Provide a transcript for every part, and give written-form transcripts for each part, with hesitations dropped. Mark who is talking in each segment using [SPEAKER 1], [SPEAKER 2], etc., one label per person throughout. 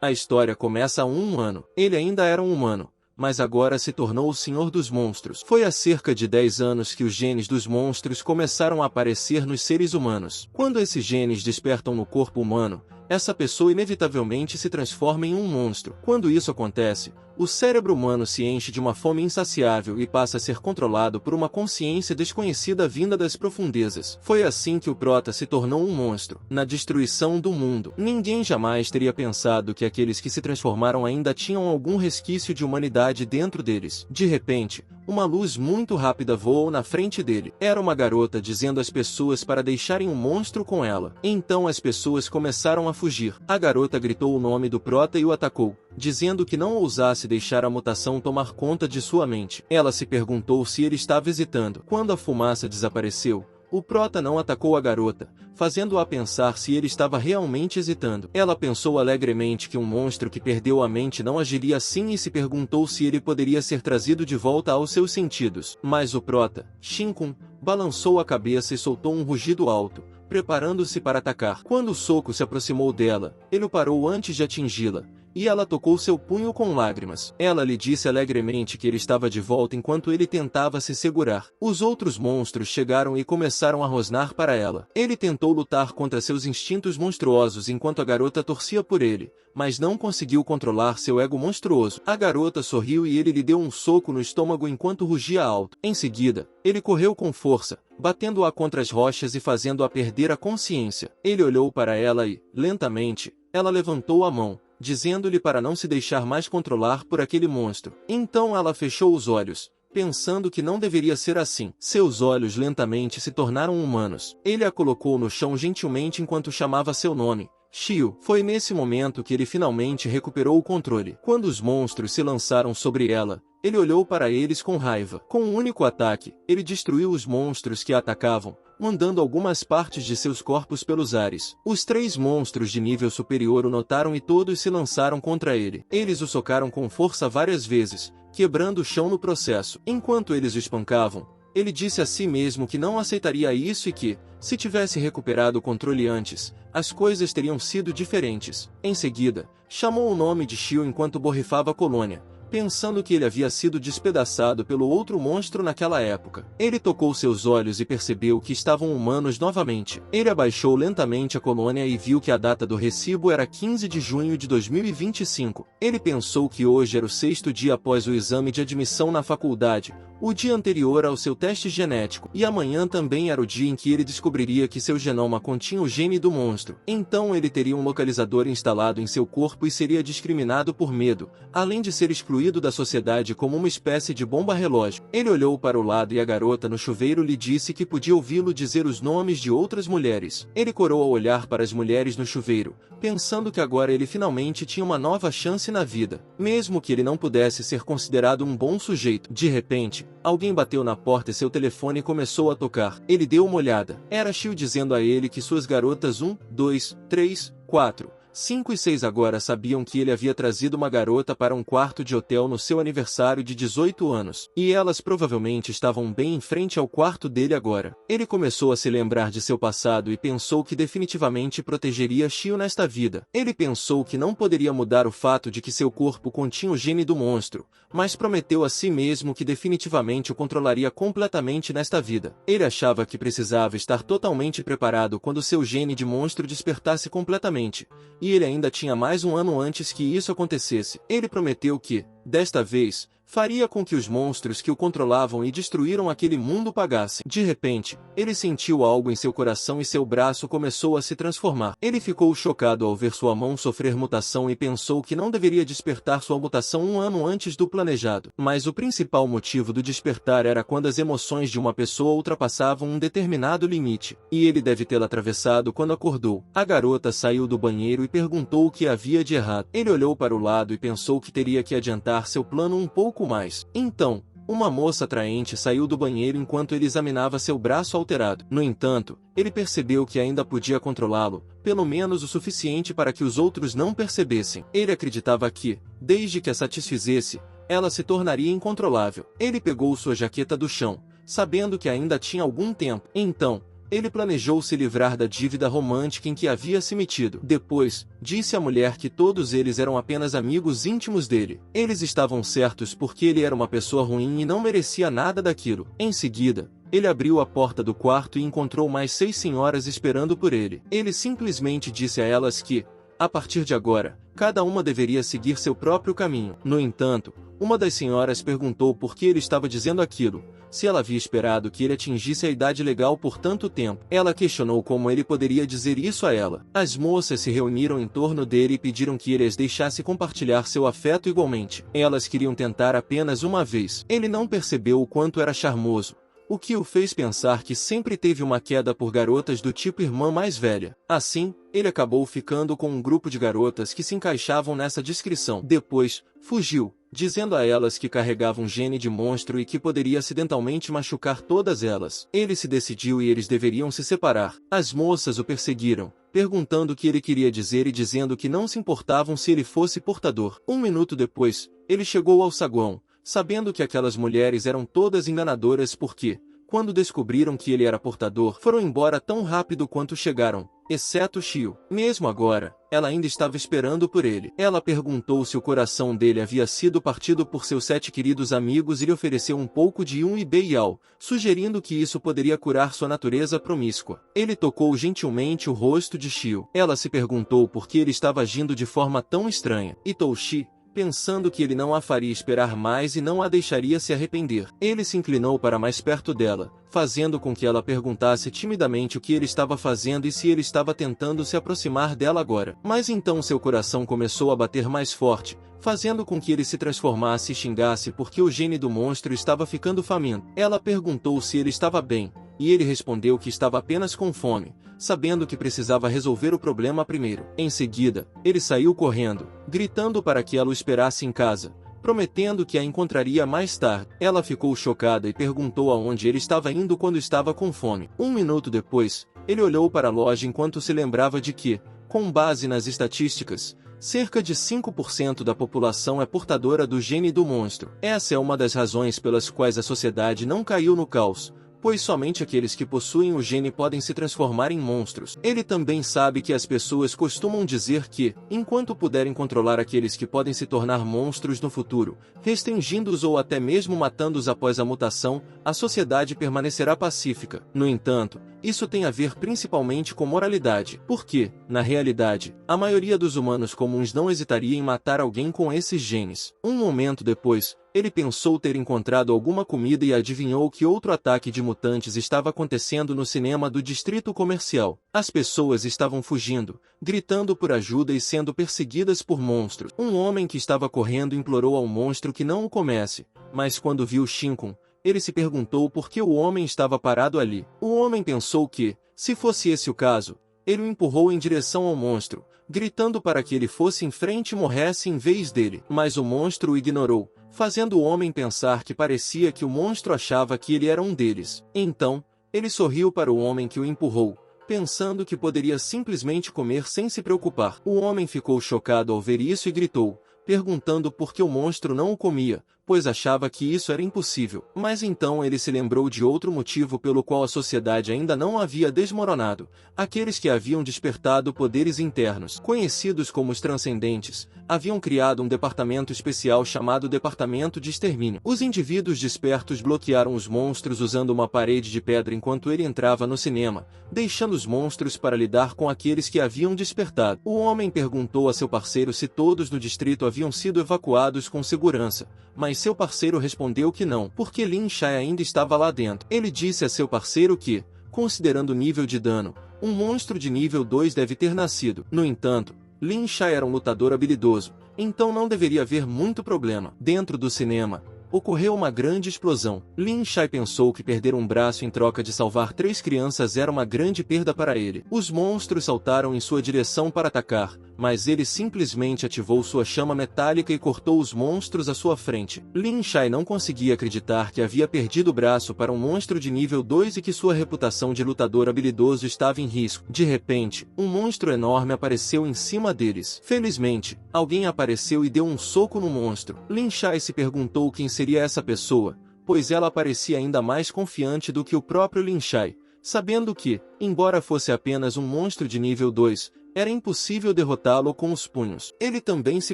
[SPEAKER 1] A história começa há um ano. Ele ainda era um humano, mas agora se tornou o senhor dos monstros. Foi há cerca de 10 anos que os genes dos monstros começaram a aparecer nos seres humanos. Quando esses genes despertam no corpo humano, essa pessoa inevitavelmente se transforma em um monstro. Quando isso acontece, o cérebro humano se enche de uma fome insaciável e passa a ser controlado por uma consciência desconhecida vinda das profundezas. Foi assim que o Prota se tornou um monstro. Na destruição do mundo, ninguém jamais teria pensado que aqueles que se transformaram ainda tinham algum resquício de humanidade dentro deles. De repente, uma luz muito rápida voou na frente dele. Era uma garota dizendo às pessoas para deixarem um monstro com ela. Então as pessoas começaram a fugir. A garota gritou o nome do Prota e o atacou, dizendo que não ousasse deixar a mutação tomar conta de sua mente. Ela se perguntou se ele estava hesitando. Quando a fumaça desapareceu, o Prota não atacou a garota, fazendo-a pensar se ele estava realmente hesitando. Ela pensou alegremente que um monstro que perdeu a mente não agiria assim e se perguntou se ele poderia ser trazido de volta aos seus sentidos. Mas o Prota, Shinkun, balançou a cabeça e soltou um rugido alto, preparando-se para atacar. Quando o soco se aproximou dela, ele o parou antes de atingi-la, e ela tocou seu punho com lágrimas. Ela lhe disse alegremente que ele estava de volta enquanto ele tentava se segurar. Os outros monstros chegaram e começaram a rosnar para ela. Ele tentou lutar contra seus instintos monstruosos enquanto a garota torcia por ele, mas não conseguiu controlar seu ego monstruoso. A garota sorriu e ele lhe deu um soco no estômago enquanto rugia alto. Em seguida, ele correu com força, batendo-a contra as rochas e fazendo-a perder a consciência. Ele olhou para ela e, lentamente, ela levantou a mão, dizendo-lhe para não se deixar mais controlar por aquele monstro. Então ela fechou os olhos, pensando que não deveria ser assim. Seus olhos lentamente se tornaram humanos. Ele a colocou no chão gentilmente enquanto chamava seu nome, Shio. Foi nesse momento que ele finalmente recuperou o controle. Quando os monstros se lançaram sobre ela, ele olhou para eles com raiva. Com um único ataque, ele destruiu os monstros que a atacavam, mandando algumas partes de seus corpos pelos ares. Os 3 monstros de nível superior o notaram e todos se lançaram contra ele. Eles o socaram com força várias vezes, quebrando o chão no processo. Enquanto eles o espancavam, ele disse a si mesmo que não aceitaria isso e que, se tivesse recuperado o controle antes, as coisas teriam sido diferentes. Em seguida, chamou o nome de Shio enquanto borrifava a colônia, pensando que ele havia sido despedaçado pelo outro monstro naquela época. Ele tocou seus olhos e percebeu que estavam humanos novamente. Ele abaixou lentamente a colônia e viu que a data do recibo era 15 de junho de 2025. Ele pensou que hoje era o 6º dia após o exame de admissão na faculdade, o dia anterior ao seu teste genético, e amanhã também era o dia em que ele descobriria que seu genoma continha o gene do monstro. Então ele teria um localizador instalado em seu corpo e seria discriminado por medo, além de ser excluído da sociedade como uma espécie de bomba-relógio. Ele olhou para o lado e a garota no chuveiro lhe disse que podia ouvi-lo dizer os nomes de outras mulheres. Ele corou ao olhar para as mulheres no chuveiro, pensando que agora ele finalmente tinha uma nova chance na vida, mesmo que ele não pudesse ser considerado um bom sujeito. De repente, alguém bateu na porta e seu telefone começou a tocar. Ele deu uma olhada. Era Shio dizendo a ele que suas garotas 1, 2, 3, 4, 5 e 6 agora sabiam que ele havia trazido uma garota para um quarto de hotel no seu aniversário de 18 anos. E elas provavelmente estavam bem em frente ao quarto dele agora. Ele começou a se lembrar de seu passado e pensou que definitivamente protegeria Shio nesta vida. Ele pensou que não poderia mudar o fato de que seu corpo continha o gene do monstro, mas prometeu a si mesmo que definitivamente o controlaria completamente nesta vida. Ele achava que precisava estar totalmente preparado quando seu gene de monstro despertasse completamente, e ele ainda tinha mais um ano antes que isso acontecesse. Ele prometeu que, desta vez, faria com que os monstros que o controlavam e destruíram aquele mundo pagassem. De repente, ele sentiu algo em seu coração e seu braço começou a se transformar. Ele ficou chocado ao ver sua mão sofrer mutação e pensou que não deveria despertar sua mutação um ano antes do planejado. Mas o principal motivo do despertar era quando as emoções de uma pessoa ultrapassavam um determinado limite, e ele deve tê-la atravessado quando acordou. A garota saiu do banheiro e perguntou o que havia de errado. Ele olhou para o lado e pensou que teria que adiantar seu plano um pouco mais. Então, uma moça atraente saiu do banheiro enquanto ele examinava seu braço alterado. No entanto, ele percebeu que ainda podia controlá-lo, pelo menos o suficiente para que os outros não percebessem. Ele acreditava que, desde que a satisfizesse, ela se tornaria incontrolável. Ele pegou sua jaqueta do chão, sabendo que ainda tinha algum tempo. Então, Ele planejou se livrar da dívida romântica em que havia se metido. Depois, disse à mulher que todos eles eram apenas amigos íntimos dele. Eles estavam certos porque ele era uma pessoa ruim e não merecia nada daquilo. Em seguida, ele abriu a porta do quarto e encontrou mais 6 senhoras esperando por ele. Ele simplesmente disse a elas que, a partir de agora, cada uma deveria seguir seu próprio caminho. No entanto, uma das senhoras perguntou por que ele estava dizendo aquilo, se ela havia esperado que ele atingisse a idade legal por tanto tempo. Ela questionou como ele poderia dizer isso a ela. As moças se reuniram em torno dele e pediram que ele as deixasse compartilhar seu afeto igualmente. Elas queriam tentar apenas uma vez. Ele não percebeu o quanto era charmoso, o que o fez pensar que sempre teve uma queda por garotas do tipo irmã mais velha. Assim, ele acabou ficando com um grupo de garotas que se encaixavam nessa descrição. Depois, fugiu, dizendo a elas que carregava um gene de monstro e que poderia acidentalmente machucar todas elas. Ele se decidiu e eles deveriam se separar. As moças o perseguiram, perguntando o que ele queria dizer e dizendo que não se importavam se ele fosse portador. 1 minuto depois, ele chegou ao saguão, sabendo que aquelas mulheres eram todas enganadoras porque, quando descobriram que ele era portador, foram embora tão rápido quanto chegaram, exceto Shio. Mesmo agora, ela ainda estava esperando por ele. Ela perguntou se o coração dele havia sido partido por seus 7 queridos amigos e lhe ofereceu um pouco de Ibeial, sugerindo que isso poderia curar sua natureza promíscua. Ele tocou gentilmente o rosto de Shio. Ela se perguntou por que ele estava agindo de forma tão estranha. E Touchi, pensando que ele não a faria esperar mais e não a deixaria se arrepender. Ele se inclinou para mais perto dela, fazendo com que ela perguntasse timidamente o que ele estava fazendo e se ele estava tentando se aproximar dela agora. Mas então seu coração começou a bater mais forte, fazendo com que ele se transformasse e xingasse porque o gene do monstro estava ficando faminto. Ela perguntou se ele estava bem, e ele respondeu que estava apenas com fome, sabendo que precisava resolver o problema primeiro. Em seguida, ele saiu correndo, gritando para que ela o esperasse em casa, prometendo que a encontraria mais tarde. Ela ficou chocada e perguntou aonde ele estava indo quando estava com fome. 1 minuto depois, ele olhou para a loja enquanto se lembrava de que, com base nas estatísticas, cerca de 5% da população é portadora do gene do monstro. Essa é uma das razões pelas quais a sociedade não caiu no caos, pois somente aqueles que possuem o gene podem se transformar em monstros. Ele também sabe que as pessoas costumam dizer que, enquanto puderem controlar aqueles que podem se tornar monstros no futuro, restringindo-os ou até mesmo matando-os após a mutação, a sociedade permanecerá pacífica. No entanto, isso tem a ver principalmente com moralidade, porque, na realidade, a maioria dos humanos comuns não hesitaria em matar alguém com esses genes. Um momento depois, ele pensou ter encontrado alguma comida e adivinhou que outro ataque de mutantes estava acontecendo no cinema do distrito comercial. As pessoas estavam fugindo, gritando por ajuda e sendo perseguidas por monstros. Um homem que estava correndo implorou ao monstro que não o comesse, mas quando viu Shinkun, ele se perguntou por que o homem estava parado ali. O homem pensou que, se fosse esse o caso, ele o empurrou em direção ao monstro, gritando para que ele fosse em frente e morresse em vez dele. Mas o monstro o ignorou, fazendo o homem pensar que parecia que o monstro achava que ele era um deles. Então, ele sorriu para o homem que o empurrou, pensando que poderia simplesmente comer sem se preocupar. O homem ficou chocado ao ver isso e gritou, perguntando por que o monstro não o comia, pois achava que isso era impossível. Mas então ele se lembrou de outro motivo pelo qual a sociedade ainda não havia desmoronado: aqueles que haviam despertado poderes internos, conhecidos como os Transcendentes, haviam criado um departamento especial chamado Departamento de Extermínio. Os indivíduos despertos bloquearam os monstros usando uma parede de pedra enquanto ele entrava no cinema, deixando os monstros para lidar com aqueles que haviam despertado. O homem perguntou a seu parceiro se todos no distrito haviam sido evacuados com segurança, mas seu parceiro respondeu que não, porque Lin Shai ainda estava lá dentro. Ele disse a seu parceiro que, considerando o nível de dano, um monstro de nível 2 deve ter nascido. No entanto, Lin Shai era um lutador habilidoso, então não deveria haver muito problema. Dentro do cinema, ocorreu uma grande explosão. Lin Shai pensou que perder um braço em troca de salvar 3 crianças era uma grande perda para ele. Os monstros saltaram em sua direção para atacar, mas ele simplesmente ativou sua chama metálica e cortou os monstros à sua frente. Lin Shai não conseguia acreditar que havia perdido o braço para um monstro de nível 2 e que sua reputação de lutador habilidoso estava em risco. De repente, um monstro enorme apareceu em cima deles. Felizmente, alguém apareceu e deu um soco no monstro. Lin Shai se perguntou quem seria essa pessoa, pois ela parecia ainda mais confiante do que o próprio Lin Shai, sabendo que, embora fosse apenas um monstro de nível 2, era impossível derrotá-lo com os punhos. Ele também se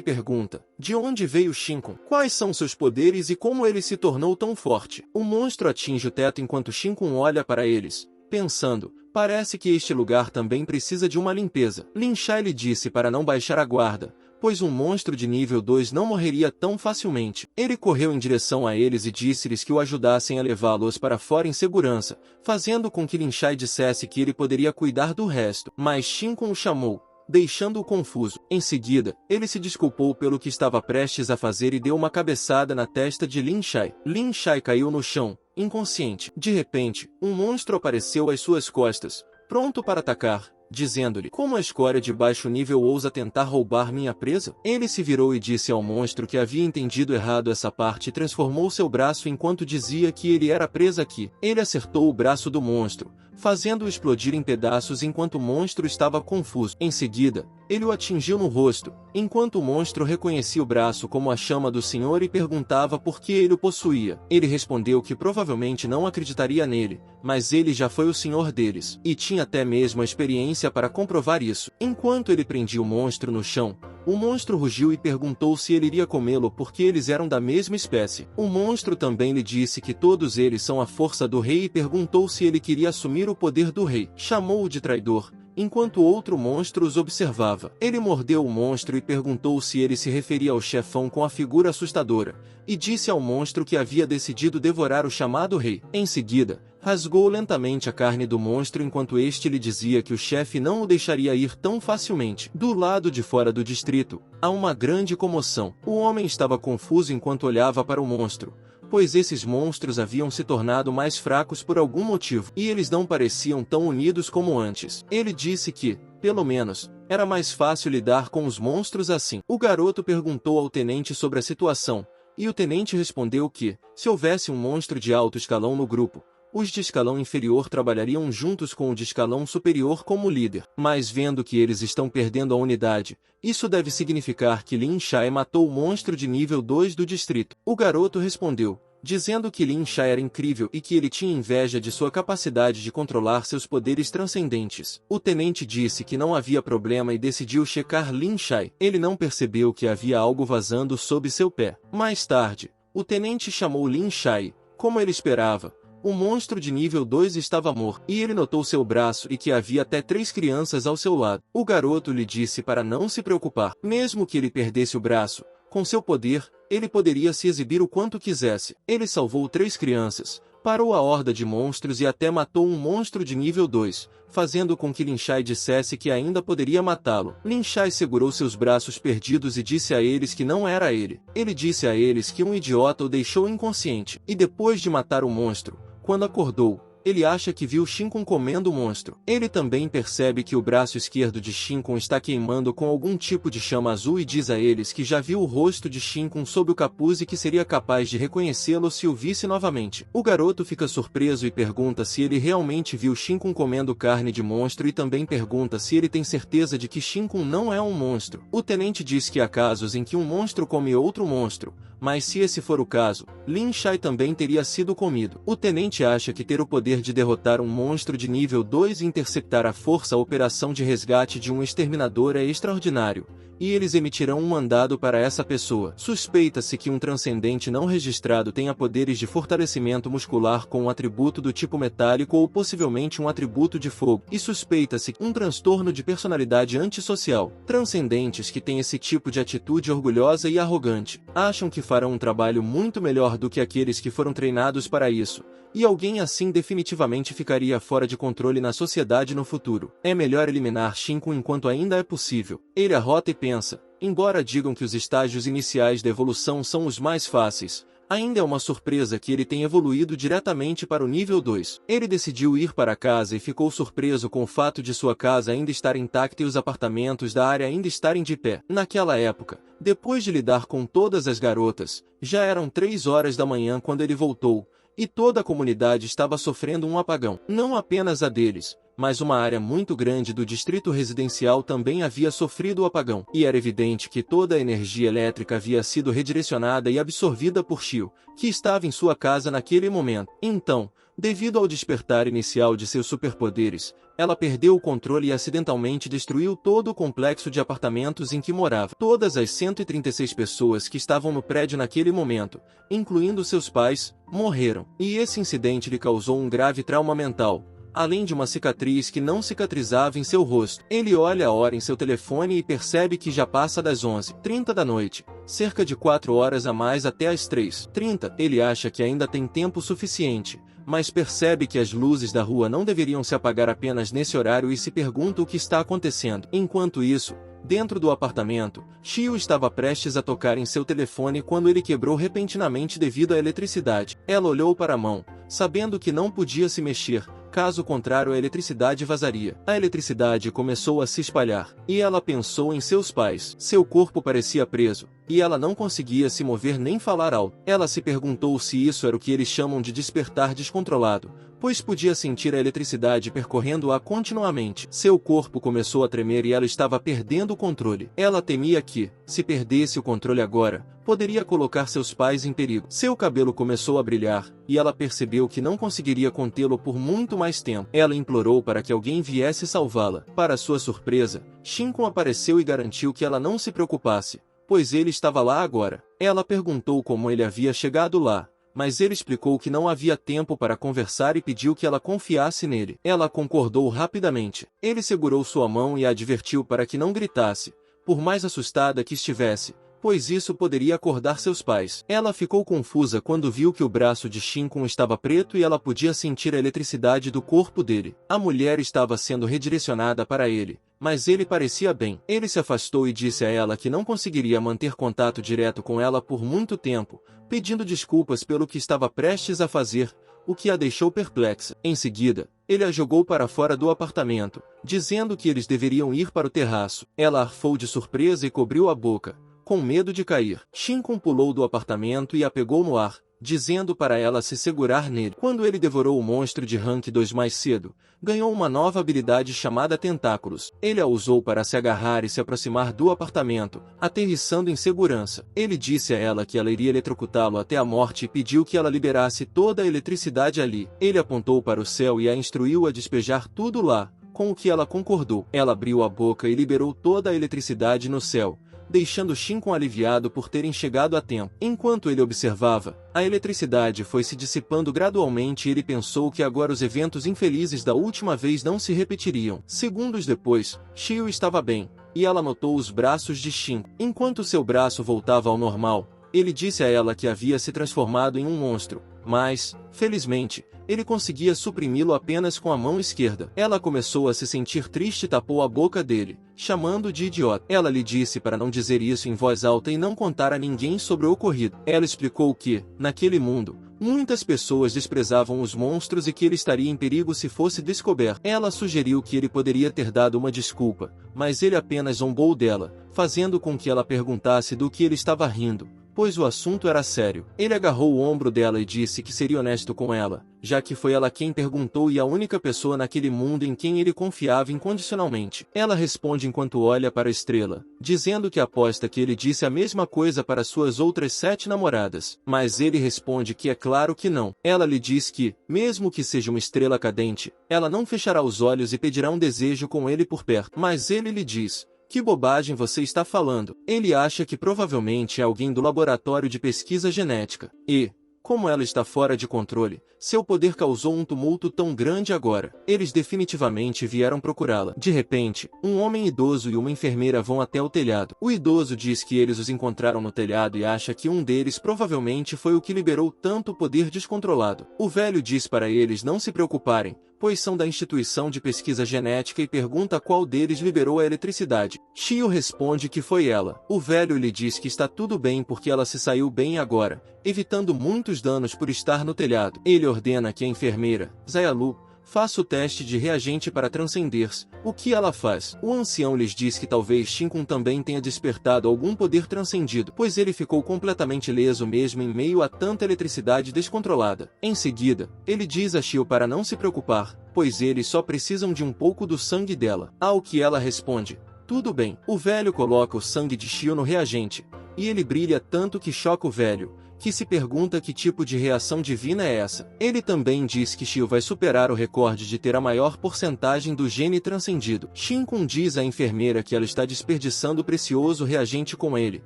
[SPEAKER 1] pergunta, de onde veio Shinkun? Quais são seus poderes e como ele se tornou tão forte? O monstro atinge o teto enquanto Shinkun olha para eles, pensando, parece que este lugar também precisa de uma limpeza. Lin Shai lhe disse para não baixar a guarda, pois um monstro de nível 2 não morreria tão facilmente. Ele correu em direção a eles e disse-lhes que o ajudassem a levá-los para fora em segurança, fazendo com que Lin Shai dissesse que ele poderia cuidar do resto. Mas Shinkun o chamou, deixando-o confuso. Em seguida, ele se desculpou pelo que estava prestes a fazer e deu uma cabeçada na testa de Lin Shai. Lin Shai caiu no chão, inconsciente. De repente, um monstro apareceu às suas costas, pronto para atacar, dizendo-lhe, como a escória de baixo nível ousa tentar roubar minha presa? Ele se virou e disse ao monstro que havia entendido errado essa parte e transformou seu braço enquanto dizia que ele era presa aqui. Ele acertou o braço do monstro, fazendo-o explodir em pedaços enquanto o monstro estava confuso. Em seguida, ele o atingiu no rosto, enquanto o monstro reconhecia o braço como a chama do Senhor e perguntava por que ele o possuía. Ele respondeu que provavelmente não acreditaria nele, mas ele já foi o senhor deles, e tinha até mesmo a experiência para comprovar isso. Enquanto ele prendia o monstro no chão, o monstro rugiu e perguntou se ele iria comê-lo porque eles eram da mesma espécie. O monstro também lhe disse que todos eles são a força do rei e perguntou se ele queria assumir o poder do rei. Chamou-o de traidor, enquanto outro monstro os observava. Ele mordeu o monstro e perguntou se ele se referia ao chefão com a figura assustadora, e disse ao monstro que havia decidido devorar o chamado rei. Em seguida, rasgou lentamente a carne do monstro enquanto este lhe dizia que o chefe não o deixaria ir tão facilmente. Do lado de fora do distrito, há uma grande comoção. O homem estava confuso enquanto olhava para o monstro, pois esses monstros haviam se tornado mais fracos por algum motivo, e eles não pareciam tão unidos como antes. Ele disse que, pelo menos, era mais fácil lidar com os monstros assim. O garoto perguntou ao tenente sobre a situação, e o tenente respondeu que, se houvesse um monstro de alto escalão no grupo, os de escalão inferior trabalhariam juntos com o de escalão superior como líder. Mas vendo que eles estão perdendo a unidade, isso deve significar que Lin Shai matou o monstro de nível 2 do distrito. O garoto respondeu, dizendo que Lin Shai era incrível e que ele tinha inveja de sua capacidade de controlar seus poderes transcendentes. O tenente disse que não havia problema e decidiu checar Lin Shai. Ele não percebeu que havia algo vazando sob seu pé. Mais tarde, o tenente chamou Lin Shai. Como ele esperava, o monstro de nível 2 estava morto, e ele notou seu braço e que havia até 3 crianças ao seu lado. O garoto lhe disse para não se preocupar. Mesmo que ele perdesse o braço, com seu poder, ele poderia se exibir o quanto quisesse. Ele salvou 3 crianças, parou a horda de monstros e até matou um monstro de nível 2, fazendo com que Lin Shai dissesse que ainda poderia matá-lo. Lin Shai segurou seus braços perdidos e disse a eles que não era ele. Ele disse a eles que um idiota o deixou inconsciente. E depois de matar o monstro, quando acordou, ele acha que viu Shinkun comendo o monstro. Ele também percebe que o braço esquerdo de Shinkun está queimando com algum tipo de chama azul e diz a eles que já viu o rosto de Shinkun sob o capuz e que seria capaz de reconhecê-lo se o visse novamente. O garoto fica surpreso e pergunta se ele realmente viu Shinkun comendo carne de monstro e também pergunta se ele tem certeza de que Shinkun não é um monstro. O tenente diz que há casos em que um monstro come outro monstro, mas se esse for o caso, Lin Shai também teria sido comido. O tenente acha que ter o poder de derrotar um monstro de nível 2 e interceptar à força a operação de resgate de um exterminador é extraordinário, e eles emitirão um mandado para essa pessoa. Suspeita-se que um transcendente não registrado tenha poderes de fortalecimento muscular com um atributo do tipo metálico ou possivelmente um atributo de fogo, e suspeita-se um transtorno de personalidade antissocial. Transcendentes que têm esse tipo de atitude orgulhosa e arrogante acham que farão um trabalho muito melhor do que aqueles que foram treinados para isso, e alguém assim definitivamente ficaria fora de controle na sociedade no futuro. É melhor eliminar Shinkun enquanto ainda é possível. Ele arrota e pensa, embora digam que os estágios iniciais da evolução são os mais fáceis, ainda é uma surpresa que ele tenha evoluído diretamente para o nível 2. Ele decidiu ir para casa e ficou surpreso com o fato de sua casa ainda estar intacta e os apartamentos da área ainda estarem de pé. Naquela época, depois de lidar com todas as garotas, já eram 3 horas da manhã quando ele voltou, e toda a comunidade estava sofrendo um apagão. Não apenas a deles, mas uma área muito grande do distrito residencial também havia sofrido o apagão. E era evidente que toda a energia elétrica havia sido redirecionada e absorvida por Shio, que estava em sua casa naquele momento. Então, Devido ao despertar inicial de seus superpoderes, ela perdeu o controle e acidentalmente destruiu todo o complexo de apartamentos em que morava. Todas as 136 pessoas que estavam no prédio naquele momento, incluindo seus pais, morreram. E esse incidente lhe causou um grave trauma mental, além de uma cicatriz que não cicatrizava em seu rosto. Ele olha a hora em seu telefone e percebe que já passa das 11h30 da noite, cerca de 4 horas a mais até as 3h30. Ele acha que ainda tem tempo suficiente, mas percebe que as luzes da rua não deveriam se apagar apenas nesse horário e se pergunta o que está acontecendo. Enquanto isso, dentro do apartamento, Shio estava prestes a tocar em seu telefone quando ele quebrou repentinamente devido à eletricidade. Ela olhou para a mão, sabendo que não podia se mexer, caso contrário a eletricidade vazaria. A eletricidade começou a se espalhar, e ela pensou em seus pais. Seu corpo parecia preso, e ela não conseguia se mover nem falar alto. Ela se perguntou se isso era o que eles chamam de despertar descontrolado, pois podia sentir a eletricidade percorrendo-a continuamente. Seu corpo começou a tremer e ela estava perdendo o controle. Ela temia que, se perdesse o controle agora, poderia colocar seus pais em perigo. Seu cabelo começou a brilhar, e ela percebeu que não conseguiria contê-lo por muito mais tempo. Ela implorou para que alguém viesse salvá-la. Para sua surpresa, Shinkun apareceu e garantiu que ela não se preocupasse, pois ele estava lá agora. Ela perguntou como ele havia chegado lá, mas ele explicou que não havia tempo para conversar e pediu que ela confiasse nele. Ela concordou rapidamente. Ele segurou sua mão e a advertiu para que não gritasse, por mais assustada que estivesse, pois isso poderia acordar seus pais. Ela ficou confusa quando viu que o braço de Shinkun estava preto e ela podia sentir a eletricidade do corpo dele. A mulher estava sendo redirecionada para ele, mas ele parecia bem. Ele se afastou e disse a ela que não conseguiria manter contato direto com ela por muito tempo, pedindo desculpas pelo que estava prestes a fazer, o que a deixou perplexa. Em seguida, ele a jogou para fora do apartamento, dizendo que eles deveriam ir para o terraço. Ela arfou de surpresa e cobriu a boca, com medo de cair. Shinkun pulou do apartamento e a pegou no ar, dizendo para ela se segurar nele. Quando ele devorou o monstro de Rank 2 mais cedo, ganhou uma nova habilidade chamada Tentáculos. Ele a usou para se agarrar e se aproximar do apartamento, aterrissando em segurança. Ele disse a ela que ela iria eletrocutá-lo até a morte e pediu que ela liberasse toda a eletricidade ali. Ele apontou para o céu e a instruiu a despejar tudo lá, com o que ela concordou. Ela abriu a boca e liberou toda a eletricidade no céu, deixando Shinkun aliviado por terem chegado a tempo. Enquanto ele observava, a eletricidade foi se dissipando gradualmente e ele pensou que agora os eventos infelizes da última vez não se repetiriam. Segundos depois, Shio estava bem, e ela notou os braços de Shinkun. Enquanto seu braço voltava ao normal, ele disse a ela que havia se transformado em um monstro, mas, felizmente, ele conseguia suprimi-lo apenas com a mão esquerda. Ela começou a se sentir triste e tapou a boca dele, chamando de idiota. Ela lhe disse para não dizer isso em voz alta e não contar a ninguém sobre o ocorrido. Ela explicou que, naquele mundo, muitas pessoas desprezavam os monstros e que ele estaria em perigo se fosse descoberto. Ela sugeriu que ele poderia ter dado uma desculpa, mas ele apenas zombou dela, fazendo com que ela perguntasse do que ele estava rindo, pois o assunto era sério. Ele agarrou o ombro dela e disse que seria honesto com ela, já que foi ela quem perguntou e a única pessoa naquele mundo em quem ele confiava incondicionalmente. Ela responde enquanto olha para a estrela, dizendo que aposta que ele disse a mesma coisa para suas outras 7 namoradas. Mas ele responde que é claro que não. Ela lhe diz que, mesmo que seja uma estrela cadente, ela não fechará os olhos e pedirá um desejo com ele por perto. Mas ele lhe diz: que bobagem você está falando? Ele acha que provavelmente é alguém do laboratório de pesquisa genética. E, como ela está fora de controle, seu poder causou um tumulto tão grande agora. Eles definitivamente vieram procurá-la. De repente, um homem idoso e uma enfermeira vão até o telhado. O idoso diz que eles os encontraram no telhado e acha que um deles provavelmente foi o que liberou tanto poder descontrolado. O velho diz para eles não se preocuparem, pois são da instituição de pesquisa genética e pergunta qual deles liberou a eletricidade. Shio responde que foi ela. O velho lhe diz que está tudo bem porque ela se saiu bem agora, evitando muitos danos por estar no telhado. Ele ordena que a enfermeira, Zayalu, faça o teste de reagente para transcender-se, o que ela faz. O ancião lhes diz que talvez Shinkun também tenha despertado algum poder transcendido, pois ele ficou completamente ileso mesmo em meio a tanta eletricidade descontrolada. Em seguida, ele diz a Shio para não se preocupar, pois eles só precisam de um pouco do sangue dela. Ao que ela responde: tudo bem. O velho coloca o sangue de Shio no reagente, e ele brilha tanto que choca o velho, que se pergunta que tipo de reação divina é essa. Ele também diz que Shio vai superar o recorde de ter a maior porcentagem do gene transcendido. Shinkun diz à enfermeira que ela está desperdiçando o precioso reagente com ele,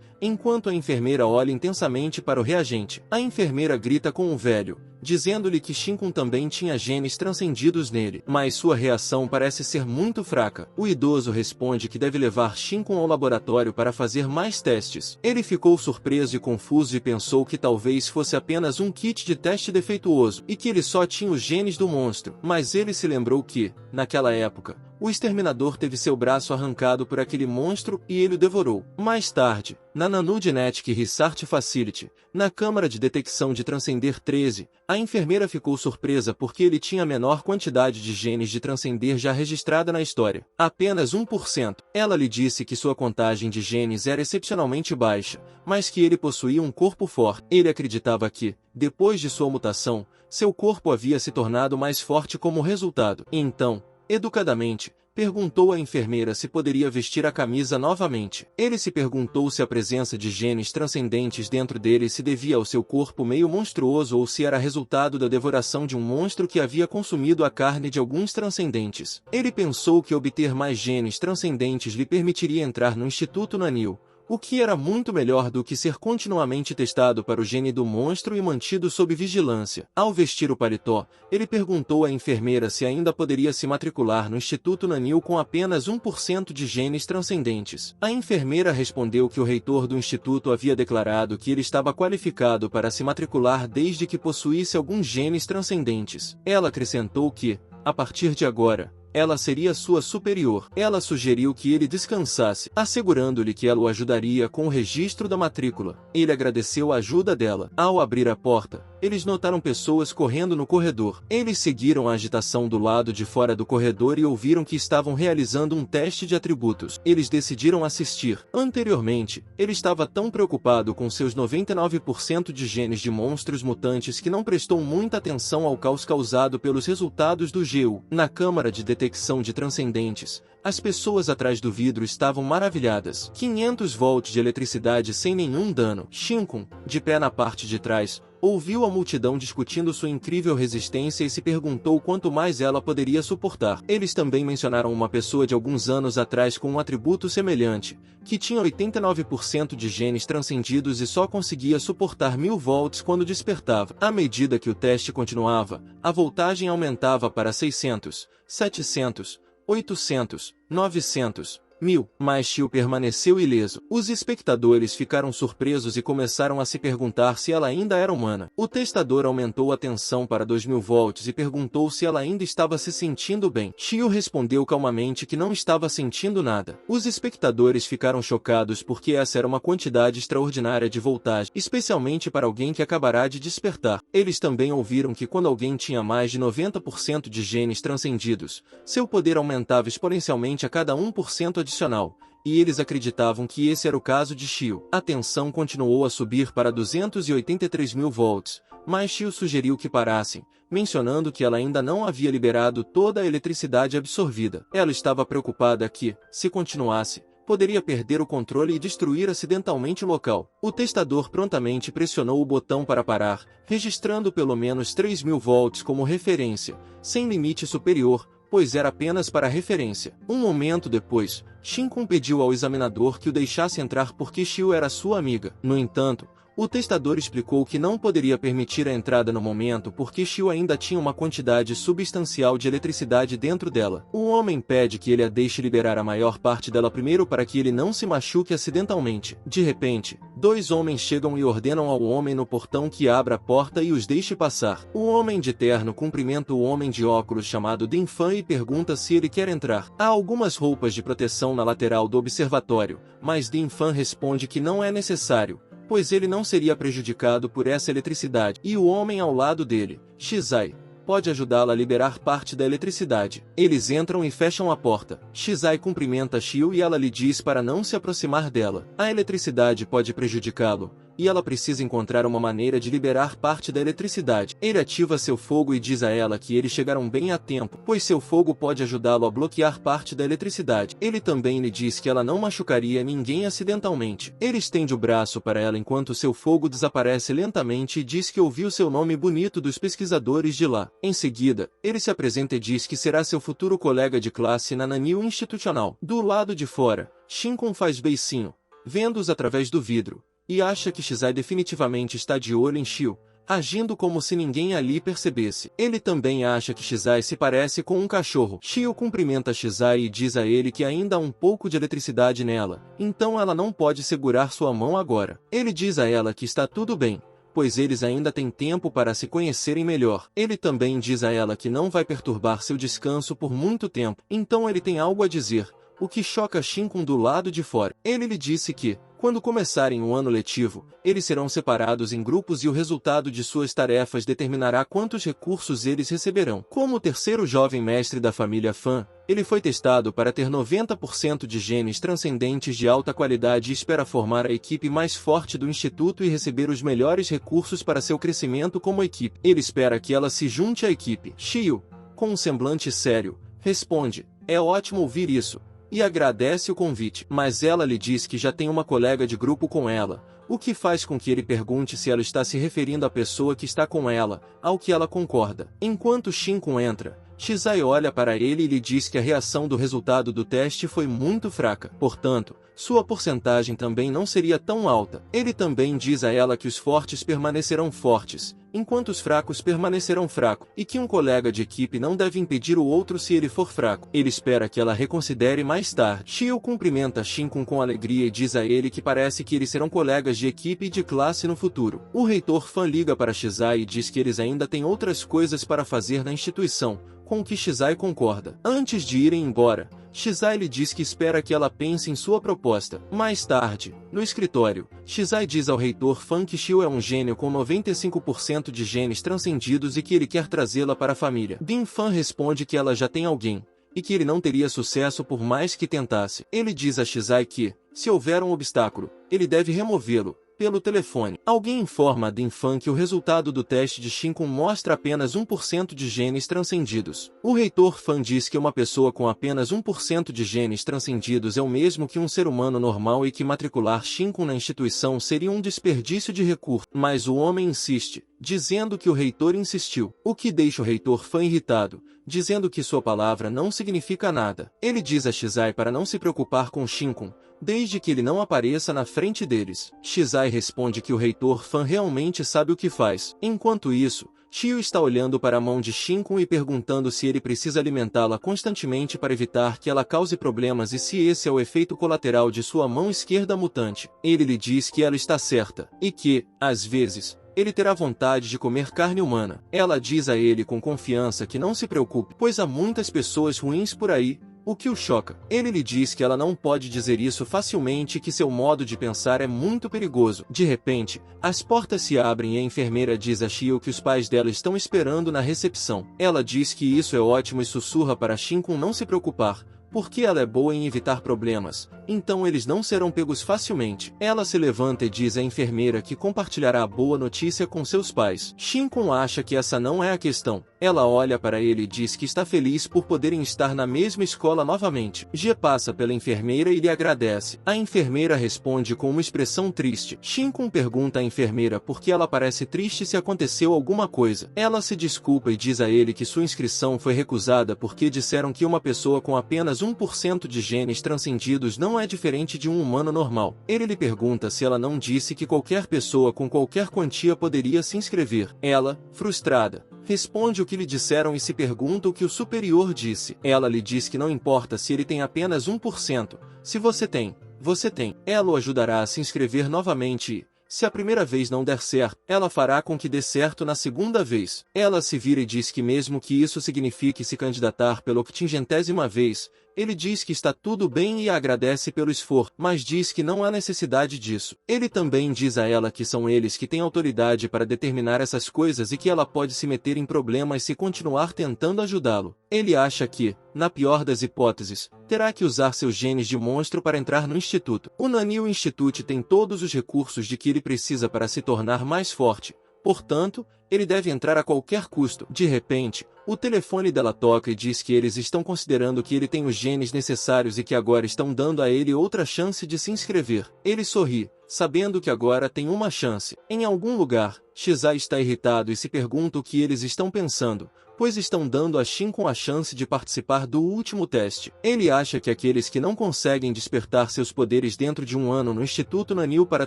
[SPEAKER 1] enquanto a enfermeira olha intensamente para o reagente. A enfermeira grita com o velho, dizendo-lhe que Shinkun também tinha genes transcendidos nele, mas sua reação parece ser muito fraca. O idoso responde que deve levar Shinkun ao laboratório para fazer mais testes. Ele ficou surpreso e confuso e pensou que talvez fosse apenas um kit de teste defeituoso, e que ele só tinha os genes do monstro. Mas ele se lembrou que, naquela época, o exterminador teve seu braço arrancado por aquele monstro e ele o devorou. Mais tarde, na Nanogenetic Research Facility, na Câmara de Detecção de Transcender 13, a enfermeira ficou surpresa porque ele tinha a menor quantidade de genes de Transcender já registrada na história. Apenas 1%. Ela lhe disse que sua contagem de genes era excepcionalmente baixa, mas que ele possuía um corpo forte. Ele acreditava que, depois de sua mutação, seu corpo havia se tornado mais forte como resultado. Então, educadamente, perguntou à enfermeira se poderia vestir a camisa novamente. Ele se perguntou se a presença de genes transcendentes dentro dele se devia ao seu corpo meio monstruoso ou se era resultado da devoração de um monstro que havia consumido a carne de alguns transcendentes. Ele pensou que obter mais genes transcendentes lhe permitiria entrar no Instituto Nanil, o que era muito melhor do que ser continuamente testado para o gene do monstro e mantido sob vigilância. Ao vestir o paletó, ele perguntou à enfermeira se ainda poderia se matricular no Instituto Nanil com apenas 1% de genes transcendentes. A enfermeira respondeu que o reitor do instituto havia declarado que ele estava qualificado para se matricular desde que possuísse alguns genes transcendentes. Ela acrescentou que, a partir de agora, ela seria sua superior. Ela sugeriu que ele descansasse, assegurando-lhe que ela o ajudaria com o registro da matrícula. Ele agradeceu a ajuda dela. Ao abrir a porta, eles notaram pessoas correndo no corredor. Eles seguiram a agitação do lado de fora do corredor e ouviram que estavam realizando um teste de atributos. Eles decidiram assistir. Anteriormente, ele estava tão preocupado com seus 99% de genes de monstros mutantes que não prestou muita atenção ao caos causado pelos resultados do GU. Na câmara de detecção de transcendentes, as pessoas atrás do vidro estavam maravilhadas. 500 volts de eletricidade sem nenhum dano. Shinkun, de pé na parte de trás, ouviu a multidão discutindo sua incrível resistência e se perguntou quanto mais ela poderia suportar. Eles também mencionaram uma pessoa de alguns anos atrás com um atributo semelhante, que tinha 89% de genes transcendidos e só conseguia suportar 1000 volts quando despertava. À medida que o teste continuava, a voltagem aumentava para 600, 700, 800, 900, 1000, mas Shio permaneceu ileso. Os espectadores ficaram surpresos e começaram a se perguntar se ela ainda era humana. O testador aumentou a tensão para 2000 volts e perguntou se ela ainda estava se sentindo bem. Shio respondeu calmamente que não estava sentindo nada. Os espectadores ficaram chocados porque essa era uma quantidade extraordinária de voltagem, especialmente para alguém que acabará de despertar. Eles também ouviram que quando alguém tinha mais de 90% de genes transcendidos, seu poder aumentava exponencialmente a cada 1% adicional, e eles acreditavam que esse era o caso de Shio. A tensão continuou a subir para 283.000 volts, mas Shio sugeriu que parassem, mencionando que ela ainda não havia liberado toda a eletricidade absorvida. Ela estava preocupada que, se continuasse, poderia perder o controle e destruir acidentalmente o local. O testador prontamente pressionou o botão para parar, registrando pelo menos 3.000 volts como referência, sem limite superior, pois era apenas para referência. Um momento depois, Shinkun pediu ao examinador que o deixasse entrar porque Shio era sua amiga. No entanto, o testador explicou que não poderia permitir a entrada no momento porque Shio ainda tinha uma quantidade substancial de eletricidade dentro dela. O homem pede que ele a deixe liberar a maior parte dela primeiro para que ele não se machuque acidentalmente. De repente, dois homens chegam e ordenam ao homem no portão que abra a porta e os deixe passar. O homem de terno cumprimenta o homem de óculos chamado Dinfan e pergunta se ele quer entrar. Há algumas roupas de proteção na lateral do observatório, mas Dinfan responde que não é necessário, pois ele não seria prejudicado por essa eletricidade. E o homem ao lado dele, Shizai, pode ajudá-la a liberar parte da eletricidade. Eles entram e fecham a porta. Shizai cumprimenta Shio e ela lhe diz para não se aproximar dela. A eletricidade pode prejudicá-lo, e ela precisa encontrar uma maneira de liberar parte da eletricidade. Ele ativa seu fogo e diz a ela que eles chegaram bem a tempo, pois seu fogo pode ajudá-lo a bloquear parte da eletricidade. Ele também lhe diz que ela não machucaria ninguém acidentalmente. Ele estende o braço para ela enquanto seu fogo desaparece lentamente e diz que ouviu seu nome bonito dos pesquisadores de lá. Em seguida, ele se apresenta e diz que será seu futuro colega de classe na Nanil Institucional. Do lado de fora, Shinkun faz beicinho, vendo-os através do vidro, e acha que Shizai definitivamente está de olho em Shio, agindo como se ninguém ali percebesse. Ele também acha que Shizai se parece com um cachorro. Shio cumprimenta Shizai e diz a ele que ainda há um pouco de eletricidade nela, então ela não pode segurar sua mão agora. Ele diz a ela que está tudo bem, pois eles ainda têm tempo para se conhecerem melhor. Ele também diz a ela que não vai perturbar seu descanso por muito tempo, então ele tem algo a dizer, o que choca Shinkun do lado de fora. Ele lhe disse que, quando começarem o ano letivo, eles serão separados em grupos e o resultado de suas tarefas determinará quantos recursos eles receberão. Como o terceiro jovem mestre da família Fan, ele foi testado para ter 90% de genes transcendentes de alta qualidade e espera formar a equipe mais forte do instituto e receber os melhores recursos para seu crescimento como equipe. Ele espera que ela se junte à equipe. Shio, com um semblante sério, responde: "É ótimo ouvir isso", e agradece o convite. Mas ela lhe diz que já tem uma colega de grupo com ela, o que faz com que ele pergunte se ela está se referindo à pessoa que está com ela, ao que ela concorda. Enquanto Shinkun entra, Shizai olha para ele e lhe diz que a reação do resultado do teste foi muito fraca. Portanto, sua porcentagem também não seria tão alta. Ele também diz a ela que os fortes permanecerão fortes, enquanto os fracos permanecerão fracos, e que um colega de equipe não deve impedir o outro se ele for fraco. Ele espera que ela reconsidere mais tarde. Shio cumprimenta Shinkun com alegria e diz a ele que parece que eles serão colegas de equipe e de classe no futuro. O reitor Fan liga para Shizai e diz que eles ainda têm outras coisas para fazer na instituição, com o que Shizai concorda. Antes de irem embora, Shizai lhe diz que espera que ela pense em sua proposta. Mais tarde, no escritório, Shizai diz ao reitor Fan que Shio é um gênio com 95% de genes transcendidos e que ele quer trazê-la para a família. Din Fan responde que ela já tem alguém, e que ele não teria sucesso por mais que tentasse. Ele diz a Shizai que, se houver um obstáculo, ele deve removê-lo. Pelo telefone, alguém informa a Din Fan que o resultado do teste de Shinkun mostra apenas 1% de genes transcendidos. O reitor Fan diz que uma pessoa com apenas 1% de genes transcendidos é o mesmo que um ser humano normal e que matricular Shinkun na instituição seria um desperdício de recursos. Mas o homem insiste, dizendo que o reitor insistiu, o que deixa o reitor Fan irritado, dizendo que sua palavra não significa nada. Ele diz a Shizai para não se preocupar com Shinkun, desde que ele não apareça na frente deles. Shizai responde que o reitor Fan realmente sabe o que faz. Enquanto isso, Shio está olhando para a mão de Shinkun e perguntando se ele precisa alimentá-la constantemente para evitar que ela cause problemas e se esse é o efeito colateral de sua mão esquerda mutante. Ele lhe diz que ela está certa, e que, às vezes, ele terá vontade de comer carne humana. Ela diz a ele com confiança que não se preocupe, pois há muitas pessoas ruins por aí, o que o choca. Ele lhe diz que ela não pode dizer isso facilmente e que seu modo de pensar é muito perigoso. De repente, as portas se abrem e a enfermeira diz a Shio que os pais dela estão esperando na recepção. Ela diz que isso é ótimo e sussurra para Shinkun não se preocupar, porque ela é boa em evitar problemas, então eles não serão pegos facilmente. Ela se levanta e diz à enfermeira que compartilhará a boa notícia com seus pais. Shinkun acha que essa não é a questão. Ela olha para ele e diz que está feliz por poderem estar na mesma escola novamente. G passa pela enfermeira e lhe agradece. A enfermeira responde com uma expressão triste. Shinkun pergunta à enfermeira por que ela parece triste se aconteceu alguma coisa. Ela se desculpa e diz a ele que sua inscrição foi recusada porque disseram que uma pessoa com apenas 1% de genes transcendidos não é diferente de um humano normal. Ele lhe pergunta se ela não disse que qualquer pessoa com qualquer quantia poderia se inscrever. Ela, frustrada, responde o que lhe disseram e se pergunta o que o superior disse. Ela lhe diz que não importa se ele tem apenas 1%. Se você tem, você tem. Ela o ajudará a se inscrever novamente e, se a primeira vez não der certo, ela fará com que dê certo na segunda vez. Ela se vira e diz que mesmo que isso signifique se candidatar pela 80ª vez, Ele diz que está tudo bem e a agradece pelo esforço, mas diz que não há necessidade disso. Ele também diz a ela que são eles que têm autoridade para determinar essas coisas e que ela pode se meter em problemas se continuar tentando ajudá-lo. Ele acha que, na pior das hipóteses, terá que usar seus genes de monstro para entrar no instituto. O Nanil Institute tem todos os recursos de que ele precisa para se tornar mais forte. Portanto, ele deve entrar a qualquer custo. De repente, o telefone dela toca e diz que eles estão considerando que ele tem os genes necessários e que agora estão dando a ele outra chance de se inscrever. Ele sorri, sabendo que agora tem uma chance. Em algum lugar, Shizai está irritado e se pergunta o que eles estão pensando, pois estão dando a Shinkun a chance de participar do último teste. Ele acha que aqueles que não conseguem despertar seus poderes dentro de um ano no Instituto Nanil para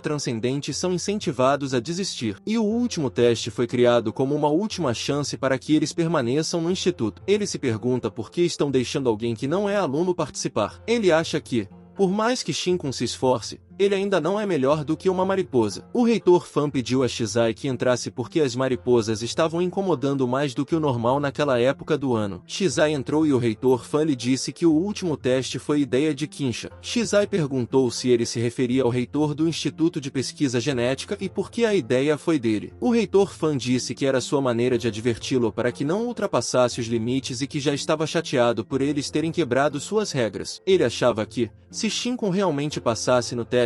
[SPEAKER 1] Transcendentes são incentivados a desistir. E o último teste foi criado como uma última chance para que eles permaneçam no Instituto. Ele se pergunta por que estão deixando alguém que não é aluno participar. Ele acha que, por mais que Shinkun se esforce, ele ainda não é melhor do que uma mariposa. O reitor Fan pediu a Shizai que entrasse porque as mariposas estavam incomodando mais do que o normal naquela época do ano. Shizai entrou e o reitor Fan lhe disse que o último teste foi ideia de Kinsha. Shizai perguntou se ele se referia ao reitor do Instituto de Pesquisa Genética e por que a ideia foi dele. O reitor Fan disse que era sua maneira de adverti-lo para que não ultrapassasse os limites e que já estava chateado por eles terem quebrado suas regras. Ele achava que, se Shinkun realmente passasse no teste,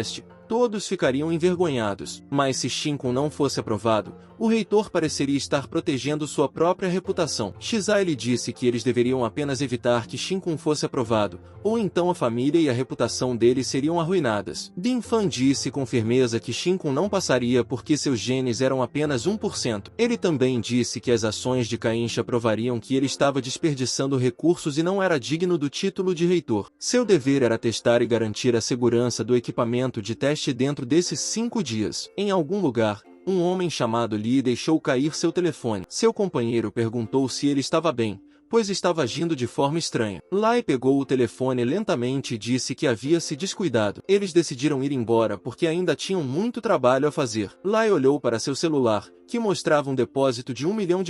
[SPEAKER 1] todos ficariam envergonhados. Mas se Shinkun não fosse aprovado, o reitor pareceria estar protegendo sua própria reputação. Shizai lhe disse que eles deveriam apenas evitar que Shinkun fosse aprovado, ou então a família e a reputação dele seriam arruinadas. Din Fan disse com firmeza que Shinkun não passaria porque seus genes eram apenas 1%. Ele também disse que as ações de Kainsha provariam que ele estava desperdiçando recursos e não era digno do título de reitor. Seu dever era testar e garantir a segurança do equipamento de teste dentro desses 5 dias. Em algum lugar, um homem chamado Lee deixou cair seu telefone. Seu companheiro perguntou se ele estava bem, pois estava agindo de forma estranha. Lai pegou o telefone lentamente e disse que havia se descuidado. Eles decidiram ir embora porque ainda tinham muito trabalho a fazer. Lai olhou para seu celular, que mostrava um depósito de $1 milhão,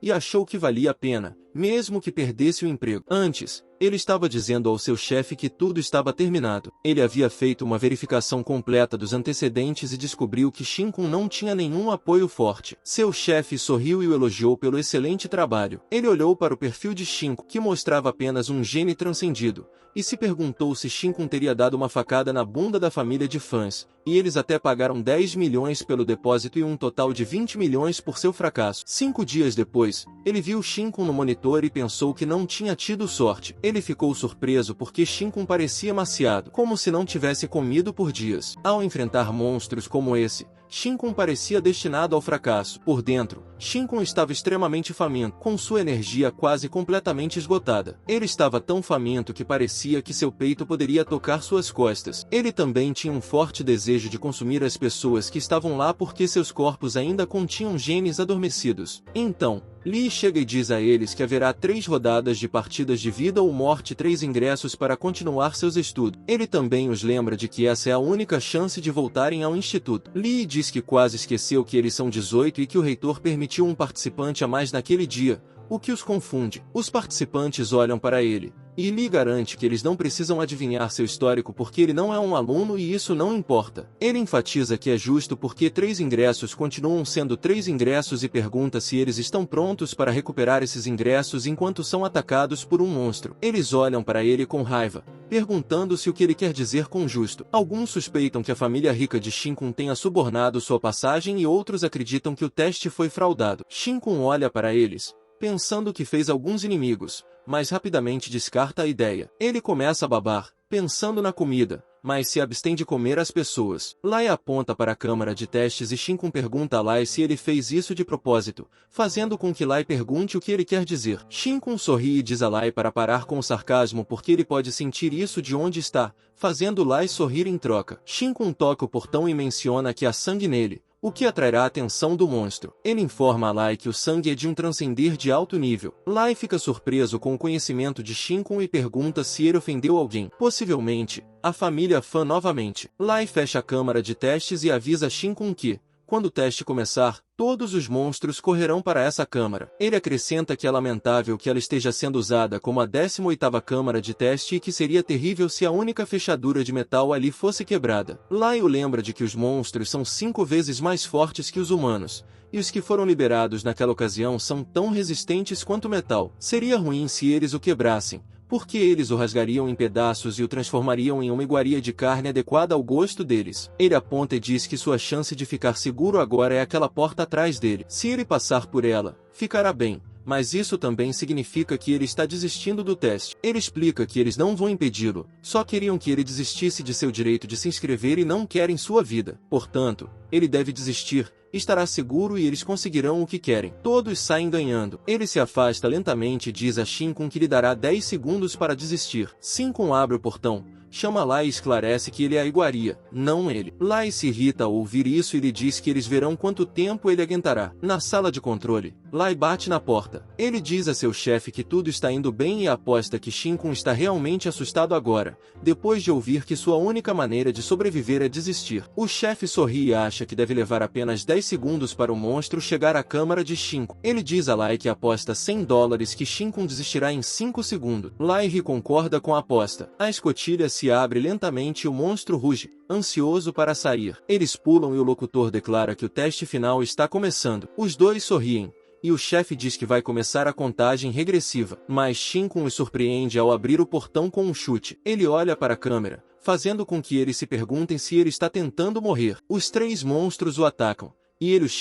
[SPEAKER 1] e achou que valia a pena, mesmo que perdesse o emprego. Antes, ele estava dizendo ao seu chefe que tudo estava terminado. Ele havia feito uma verificação completa dos antecedentes e descobriu que Shinkun não tinha nenhum apoio forte. Seu chefe sorriu e o elogiou pelo excelente trabalho. Ele olhou para o perfil de Shinkun, que mostrava apenas um gene transcendido, e se perguntou se Shinkun teria dado uma facada na bunda da família de fãs, e eles até pagaram 10 milhões pelo depósito e um total de 20 milhões por seu fracasso. 5 dias depois, ele viu Shinkun no monitor e pensou que não tinha tido sorte. Ele ficou surpreso porque Shinkun parecia maciado, como se não tivesse comido por dias. Ao enfrentar monstros como esse, Shinkun parecia destinado ao fracasso. Por dentro, Shinkun estava extremamente faminto, com sua energia quase completamente esgotada. Ele estava tão faminto que parecia que seu peito poderia tocar suas costas. Ele também tinha um forte desejo de consumir as pessoas que estavam lá porque seus corpos ainda continham genes adormecidos. Então, Lee chega e diz a eles que haverá 3 rodadas de partidas de vida ou morte e 3 ingressos para continuar seus estudos. Ele também os lembra de que essa é a única chance de voltarem ao instituto. Lee diz que quase esqueceu que eles são 18 e que o reitor permitiu um participante a mais naquele dia, o que os confunde. Os participantes olham para ele, e Lee garante que eles não precisam adivinhar seu histórico porque ele não é um aluno e isso não importa. Ele enfatiza que é justo porque 3 ingressos continuam sendo 3 ingressos e pergunta se eles estão prontos para recuperar esses ingressos enquanto são atacados por um monstro. Eles olham para ele com raiva, perguntando-se o que ele quer dizer com justo. Alguns suspeitam que a família rica de Shinkun tenha subornado sua passagem e outros acreditam que o teste foi fraudado. Shinkun olha para eles, pensando que fez alguns inimigos, mas rapidamente descarta a ideia. Ele começa a babar, pensando na comida, mas se abstém de comer as pessoas. Lai aponta para a câmara de testes e Shinkun pergunta a Lai se ele fez isso de propósito, fazendo com que Lai pergunte o que ele quer dizer. Shinkun sorri e diz a Lai para parar com o sarcasmo porque ele pode sentir isso de onde está, fazendo Lai sorrir em troca. Shinkun toca o portão e menciona que há sangue nele, o que atrairá a atenção do monstro. Ele informa a Lai que o sangue é de um transcender de alto nível. Lai fica surpreso com o conhecimento de Shinkun e pergunta se ele ofendeu alguém. Possivelmente, a família Fan novamente. Lai fecha a câmara de testes e avisa Shinkun que, Quando o teste começar, todos os monstros correrão para essa câmara. Ele acrescenta que é lamentável que ela esteja sendo usada como a 18ª câmara de teste e que seria terrível se a única fechadura de metal ali fosse quebrada. Lyle lembra de que os monstros são 5 vezes mais fortes que os humanos, e os que foram liberados naquela ocasião são tão resistentes quanto o metal. Seria ruim se eles o quebrassem, porque eles o rasgariam em pedaços e o transformariam em uma iguaria de carne adequada ao gosto deles. Ele aponta e diz que sua chance de ficar seguro agora é aquela porta atrás dele. Se ele passar por ela, ficará bem, mas isso também significa que ele está desistindo do teste. Ele explica que eles não vão impedi-lo, só queriam que ele desistisse de seu direito de se inscrever e não querem sua vida. Portanto, ele deve desistir, estará seguro e eles conseguirão o que querem. Todos saem ganhando. Ele se afasta lentamente e diz a Shinkun que lhe dará 10 segundos para desistir. Shinkun abre o portão, chama Lai e esclarece que ele é a iguaria, não ele. Lai se irrita ao ouvir isso e lhe diz que eles verão quanto tempo ele aguentará. Na sala de controle, Lai bate na porta. Ele diz a seu chefe que tudo está indo bem e aposta que Shinkun está realmente assustado agora, depois de ouvir que sua única maneira de sobreviver é desistir. O chefe sorri e acha que deve levar apenas 10 segundos para o monstro chegar à câmara de Shinkun. Ele diz a Lai que aposta $100 que Shinkun desistirá em 5 segundos. Lai concorda com a aposta. A escotilha se abre lentamente e o monstro ruge, ansioso para sair. Eles pulam e o locutor declara que o teste final está começando. Os dois sorriem, e o chefe diz que vai começar a contagem regressiva. Mas Shinkun o surpreende ao abrir o portão com um chute. Ele olha para a câmera, fazendo com que eles se perguntem se ele está tentando morrer. Os 3 monstros o atacam, e ele os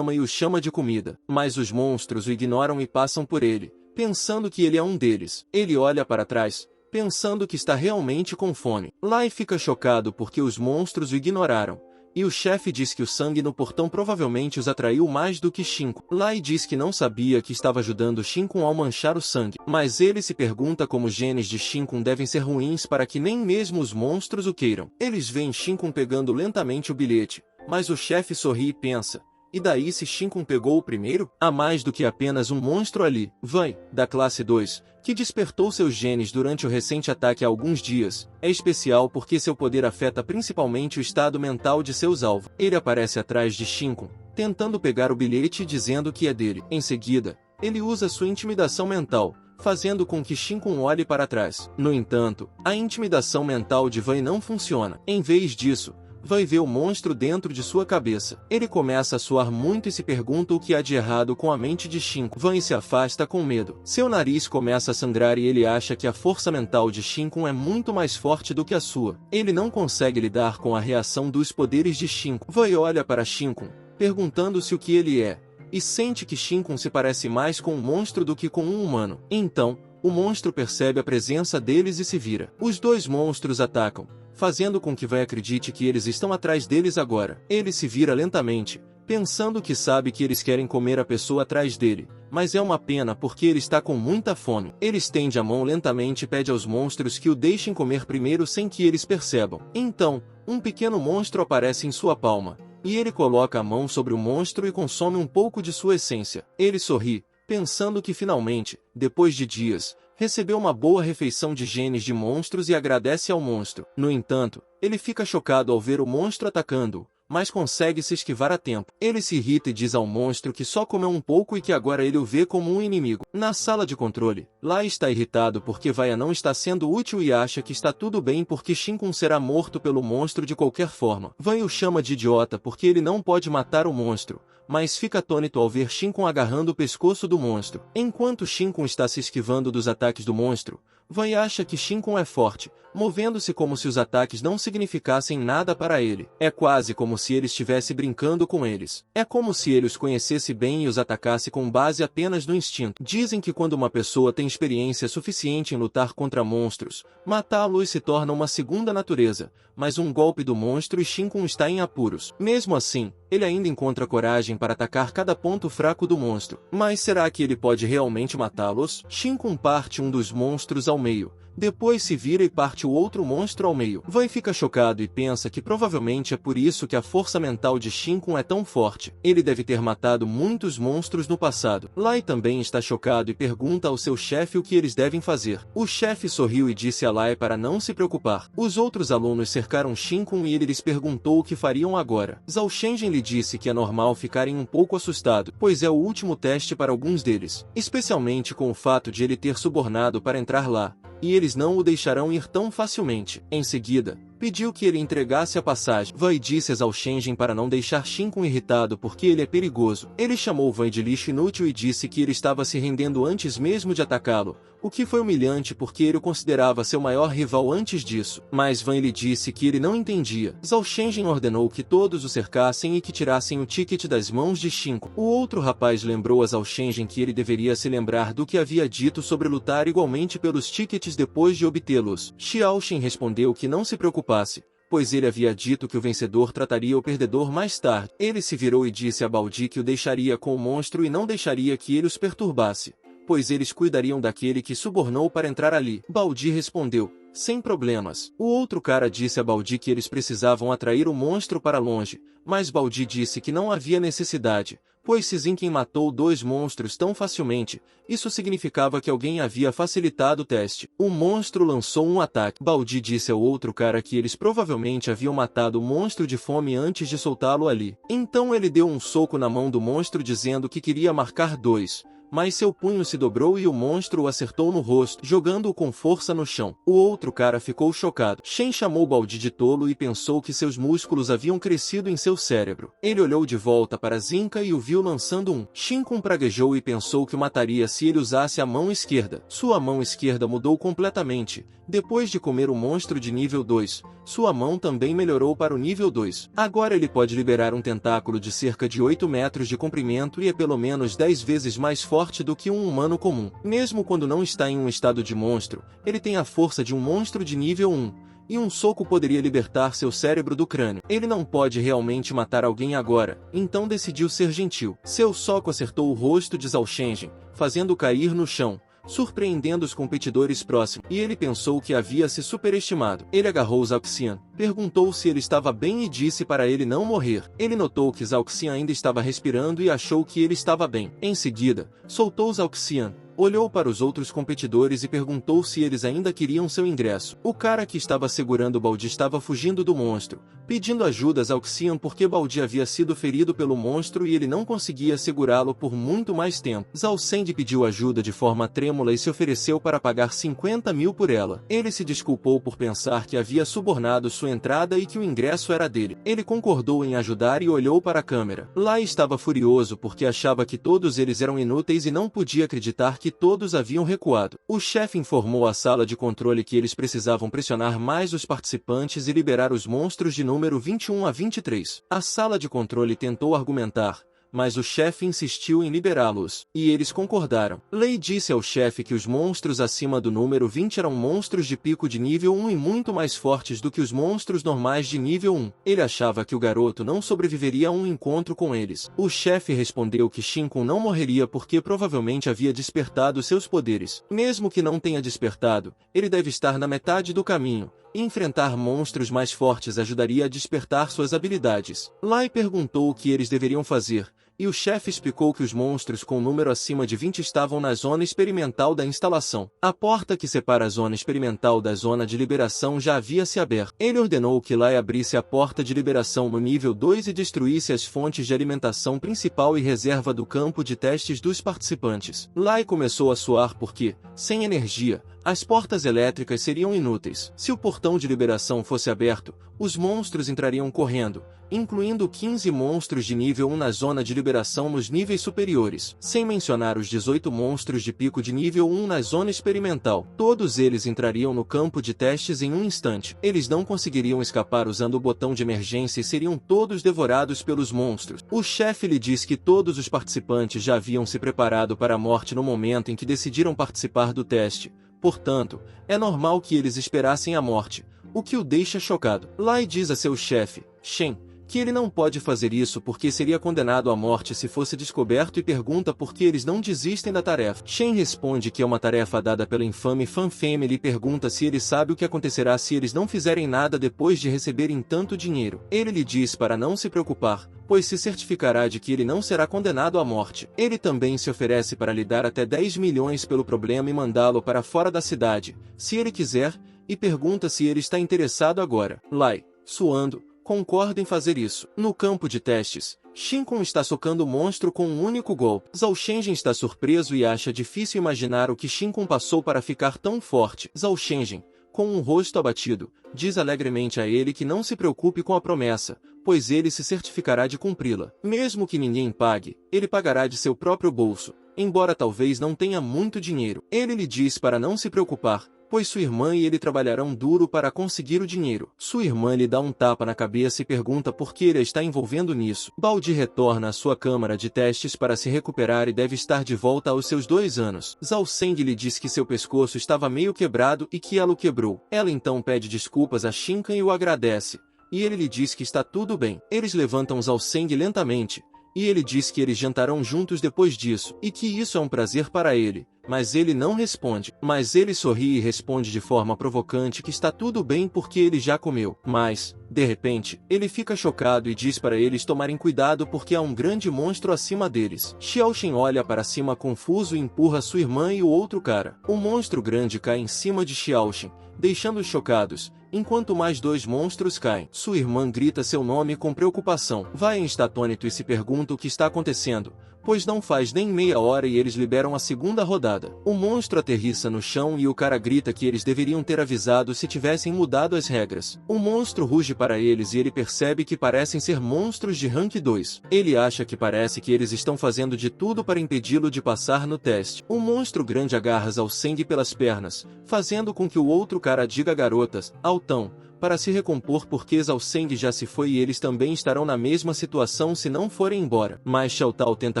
[SPEAKER 1] chama de comida. Mas os monstros o ignoram e passam por ele, pensando que ele é um deles. Ele olha para trás, pensando que está realmente com fome. Lai fica chocado porque os monstros o ignoraram, e o chefe diz que o sangue no portão provavelmente os atraiu mais do que Shinkun. Lai diz que não sabia que estava ajudando Shinkun ao manchar o sangue, mas ele se pergunta como os genes de Shinkun devem ser ruins para que nem mesmo os monstros o queiram. Eles veem Shinkun pegando lentamente o bilhete, mas o chefe sorri e pensa: e daí se Shinkun pegou o primeiro? Há mais do que apenas um monstro ali. Vai, da classe 2, que despertou seus genes durante o recente ataque há alguns dias, é especial porque seu poder afeta principalmente o estado mental de seus alvos. Ele aparece atrás de Shinkun, tentando pegar o bilhete e dizendo que é dele. Em seguida, ele usa sua intimidação mental, fazendo com que Shinkun olhe para trás. No entanto, a intimidação mental de Vai não funciona. Em vez disso, Vai ver o monstro dentro de sua cabeça. Ele começa a suar muito e se pergunta o que há de errado com a mente de Shinkun. Vai se afasta com medo. Seu nariz começa a sangrar e ele acha que a força mental de Shinkun é muito mais forte do que a sua. Ele não consegue lidar com a reação dos poderes de Shinkun. Vai olha para Shinkun, perguntando-se o que ele é, e sente que Shinkun se parece mais com um monstro do que com um humano. Então, o monstro percebe a presença deles e se vira. Os 2 monstros atacam, fazendo com que Vai acredite que eles estão atrás deles agora. Ele se vira lentamente, pensando que sabe que eles querem comer a pessoa atrás dele, mas é uma pena porque ele está com muita fome. Ele estende a mão lentamente e pede aos monstros que o deixem comer primeiro sem que eles percebam. Então, um pequeno monstro aparece em sua palma, e ele coloca a mão sobre o monstro e consome um pouco de sua essência. Ele sorri, pensando que finalmente, depois de dias, recebeu uma boa refeição de genes de monstros e agradece ao monstro. No entanto, ele fica chocado ao ver o monstro atacando-o, mas consegue se esquivar a tempo. Ele se irrita e diz ao monstro que só comeu um pouco e que agora ele o vê como um inimigo. Na sala de controle, Lai está irritado porque Vaia não está sendo útil e acha que está tudo bem porque Shinkun será morto pelo monstro de qualquer forma. Vaia o chama de idiota porque ele não pode matar o monstro, mas fica atônito ao ver Shinkun agarrando o pescoço do monstro. Enquanto Shinkun está se esquivando dos ataques do monstro, Vai acha que Shinkun é forte, movendo-se como se os ataques não significassem nada para ele. É quase como se ele estivesse brincando com eles. É como se ele os conhecesse bem e os atacasse com base apenas no instinto. Dizem que quando uma pessoa tem experiência suficiente em lutar contra monstros, matá-los se torna uma segunda natureza, mas um golpe do monstro e Shinkun está em apuros. Mesmo assim, ele ainda encontra coragem para atacar cada ponto fraco do monstro. Mas será que ele pode realmente matá-los? Shinkun parte um dos monstros ao meio, Depois se vira e parte o outro monstro ao meio. Vai fica chocado e pensa que provavelmente é por isso que a força mental de Shin-Kun é tão forte. Ele deve ter matado muitos monstros no passado. Lai também está chocado e pergunta ao seu chefe o que eles devem fazer. O chefe sorriu e disse a Lai para não se preocupar. Os outros alunos cercaram Shin-Kun e ele lhes perguntou o que fariam agora. Zhao Shenzhen lhe disse que é normal ficarem um pouco assustados, pois é o último teste para alguns deles, especialmente com o fato de ele ter subornado para entrar lá, e eles não o deixarão ir tão facilmente. Em seguida, pediu que ele entregasse a passagem. Wei disse a Zhao Shenzhen para não deixar Shin-Kun irritado porque ele é perigoso. Ele chamou Wei de lixo inútil e disse que ele estava se rendendo antes mesmo de atacá-lo, o que foi humilhante porque ele o considerava seu maior rival antes disso. Mas Wei lhe disse que ele não entendia. Zhao Shenzhen ordenou que todos o cercassem e que tirassem o ticket das mãos de Shin-Kun. O outro rapaz lembrou a Zhao Shenzhen que ele deveria se lembrar do que havia dito sobre lutar igualmente pelos tickets depois de obtê-los. Xiao Shen respondeu que não se preocupasse, pois ele havia dito que o vencedor trataria o perdedor mais tarde. Ele se virou e disse a Baldi que o deixaria com o monstro e não deixaria que ele os perturbasse, pois eles cuidariam daquele que subornou para entrar ali. Baldi respondeu, sem problemas. O outro cara disse a Baldi que eles precisavam atrair o monstro para longe, mas Baldi disse que não havia necessidade, pois se Zinken matou 2 monstros tão facilmente, isso significava que alguém havia facilitado o teste. O monstro lançou um ataque. Baldi disse ao outro cara que eles provavelmente haviam matado o monstro de fome antes de soltá-lo ali. Então ele deu um soco na mão do monstro dizendo que queria marcar 2. Mas seu punho se dobrou e o monstro o acertou no rosto, jogando-o com força no chão. O outro cara ficou chocado. Shen chamou Baldi de tolo e pensou que seus músculos haviam crescido em seu cérebro. Ele olhou de volta para Zinka e o viu lançando um. Shin-Kun praguejou e pensou que o mataria se ele usasse a mão esquerda. Sua mão esquerda mudou completamente. Depois de comer o monstro de nível 2, sua mão também melhorou para o nível 2. Agora ele pode liberar um tentáculo de cerca de 8 metros de comprimento e é pelo menos 10 vezes mais forte do que um humano comum. Mesmo quando não está em um estado de monstro, ele tem a força de um monstro de nível 1. E um soco poderia libertar seu cérebro do crânio. Ele não pode realmente matar alguém agora, então decidiu ser gentil. Seu soco acertou o rosto de Zhao Shenzhen, fazendo-o cair no chão, surpreendendo os competidores próximos, e ele pensou que havia se superestimado. Ele agarrou Zhao Xian, perguntou se ele estava bem e disse para ele não morrer. Ele notou que Zhao Xian ainda estava respirando e achou que ele estava bem. Em seguida, soltou Zhao Xian, olhou para os outros competidores e perguntou se eles ainda queriam seu ingresso. O cara que estava segurando Baldi estava fugindo do monstro, pedindo ajuda a Zhao Xian porque Baldi havia sido ferido pelo monstro e ele não conseguia segurá-lo por muito mais tempo. Zhao Shenzhen pediu ajuda de forma trêmula e se ofereceu para pagar 50 mil por ela. Ele se desculpou por pensar que havia subornado sua entrada e que o ingresso era dele. Ele concordou em ajudar e olhou para a câmera. Lai estava furioso porque achava que todos eles eram inúteis e não podia acreditar que todos haviam recuado. O chefe informou à sala de controle que eles precisavam pressionar mais os participantes e liberar os monstros de número 21 a 23. A sala de controle tentou argumentar, mas o chefe insistiu em liberá-los, e eles concordaram. Lei disse ao chefe que os monstros acima do número 20 eram monstros de pico de nível 1 e muito mais fortes do que os monstros normais de nível 1. Ele achava que o garoto não sobreviveria a um encontro com eles. O chefe respondeu que Shin-Kun não morreria porque provavelmente havia despertado seus poderes. Mesmo que não tenha despertado, ele deve estar na metade do caminho. Enfrentar monstros mais fortes ajudaria a despertar suas habilidades. Lai perguntou o que eles deveriam fazer, e o chefe explicou que os monstros com número acima de 20 estavam na zona experimental da instalação. A porta que separa a zona experimental da zona de liberação já havia se aberto. Ele ordenou que Lai abrisse a porta de liberação no nível 2 e destruísse as fontes de alimentação principal e reserva do campo de testes dos participantes. Lai começou a suar porque, sem energia, as portas elétricas seriam inúteis. Se o portão de liberação fosse aberto, os monstros entrariam correndo, incluindo 15 monstros de nível 1 na zona de liberação nos níveis superiores, sem mencionar os 18 monstros de pico de nível 1 na zona experimental. Todos eles entrariam no campo de testes em um instante. Eles não conseguiriam escapar usando o botão de emergência e seriam todos devorados pelos monstros. O chefe lhe disse que todos os participantes já haviam se preparado para a morte no momento em que decidiram participar do teste. Portanto, é normal que eles esperassem a morte, o que o deixa chocado. Lai diz a seu chefe, Shen, que ele não pode fazer isso porque seria condenado à morte se fosse descoberto e pergunta por que eles não desistem da tarefa. Shen responde que é uma tarefa dada pela infame Fan Family e pergunta se ele sabe o que acontecerá se eles não fizerem nada depois de receberem tanto dinheiro. Ele lhe diz para não se preocupar, pois se certificará de que ele não será condenado à morte. Ele também se oferece para lhe dar até 10 milhões pelo problema e mandá-lo para fora da cidade, se ele quiser, e pergunta se ele está interessado agora. Lai, suando, concorda em fazer isso. No campo de testes, Shinkun está socando o monstro com um único golpe. Zhao Shenzhen está surpreso e acha difícil imaginar o que Shinkun passou para ficar tão forte. Zhao Shenzhen, com um rosto abatido, diz alegremente a ele que não se preocupe com a promessa, pois ele se certificará de cumpri-la. Mesmo que ninguém pague, ele pagará de seu próprio bolso, embora talvez não tenha muito dinheiro. Ele lhe diz para não se preocupar, pois sua irmã e ele trabalharão duro para conseguir o dinheiro. Sua irmã lhe dá um tapa na cabeça e pergunta por que ele está envolvendo nisso. Baldi retorna à sua câmara de testes para se recuperar e deve estar de volta aos seus 2 anos. Zhao Seng lhe diz que seu pescoço estava meio quebrado e que ela o quebrou. Ela então pede desculpas a Shinkan e o agradece, e ele lhe diz que está tudo bem. Eles levantam Zhao Seng lentamente, e ele diz que eles jantarão juntos depois disso, e que isso é um prazer para ele, mas ele não responde. Mas ele sorri e responde de forma provocante que está tudo bem porque ele já comeu. Mas, de repente, ele fica chocado e diz para eles tomarem cuidado porque há um grande monstro acima deles. Xiaoshen olha para cima confuso e empurra sua irmã e o outro cara. O monstro grande cai em cima de Xiaoshen, deixando-os chocados, enquanto mais 2 monstros caem. Sua irmã grita seu nome com preocupação. Vaian está atônito e se pergunta o que está acontecendo, pois não faz nem meia hora e eles liberam a segunda rodada. O monstro aterrissa no chão e o cara grita que eles deveriam ter avisado se tivessem mudado as regras. O monstro ruge para eles e ele percebe que parecem ser monstros de rank 2. Ele acha que parece que eles estão fazendo de tudo para impedi-lo de passar no teste. O monstro grande agarra Zhao Seng pelas pernas, fazendo com que o outro cara diga garotas, altão, para se recompor porque Zhao Seng já se foi e eles também estarão na mesma situação se não forem embora. Mas Xiao Tao tenta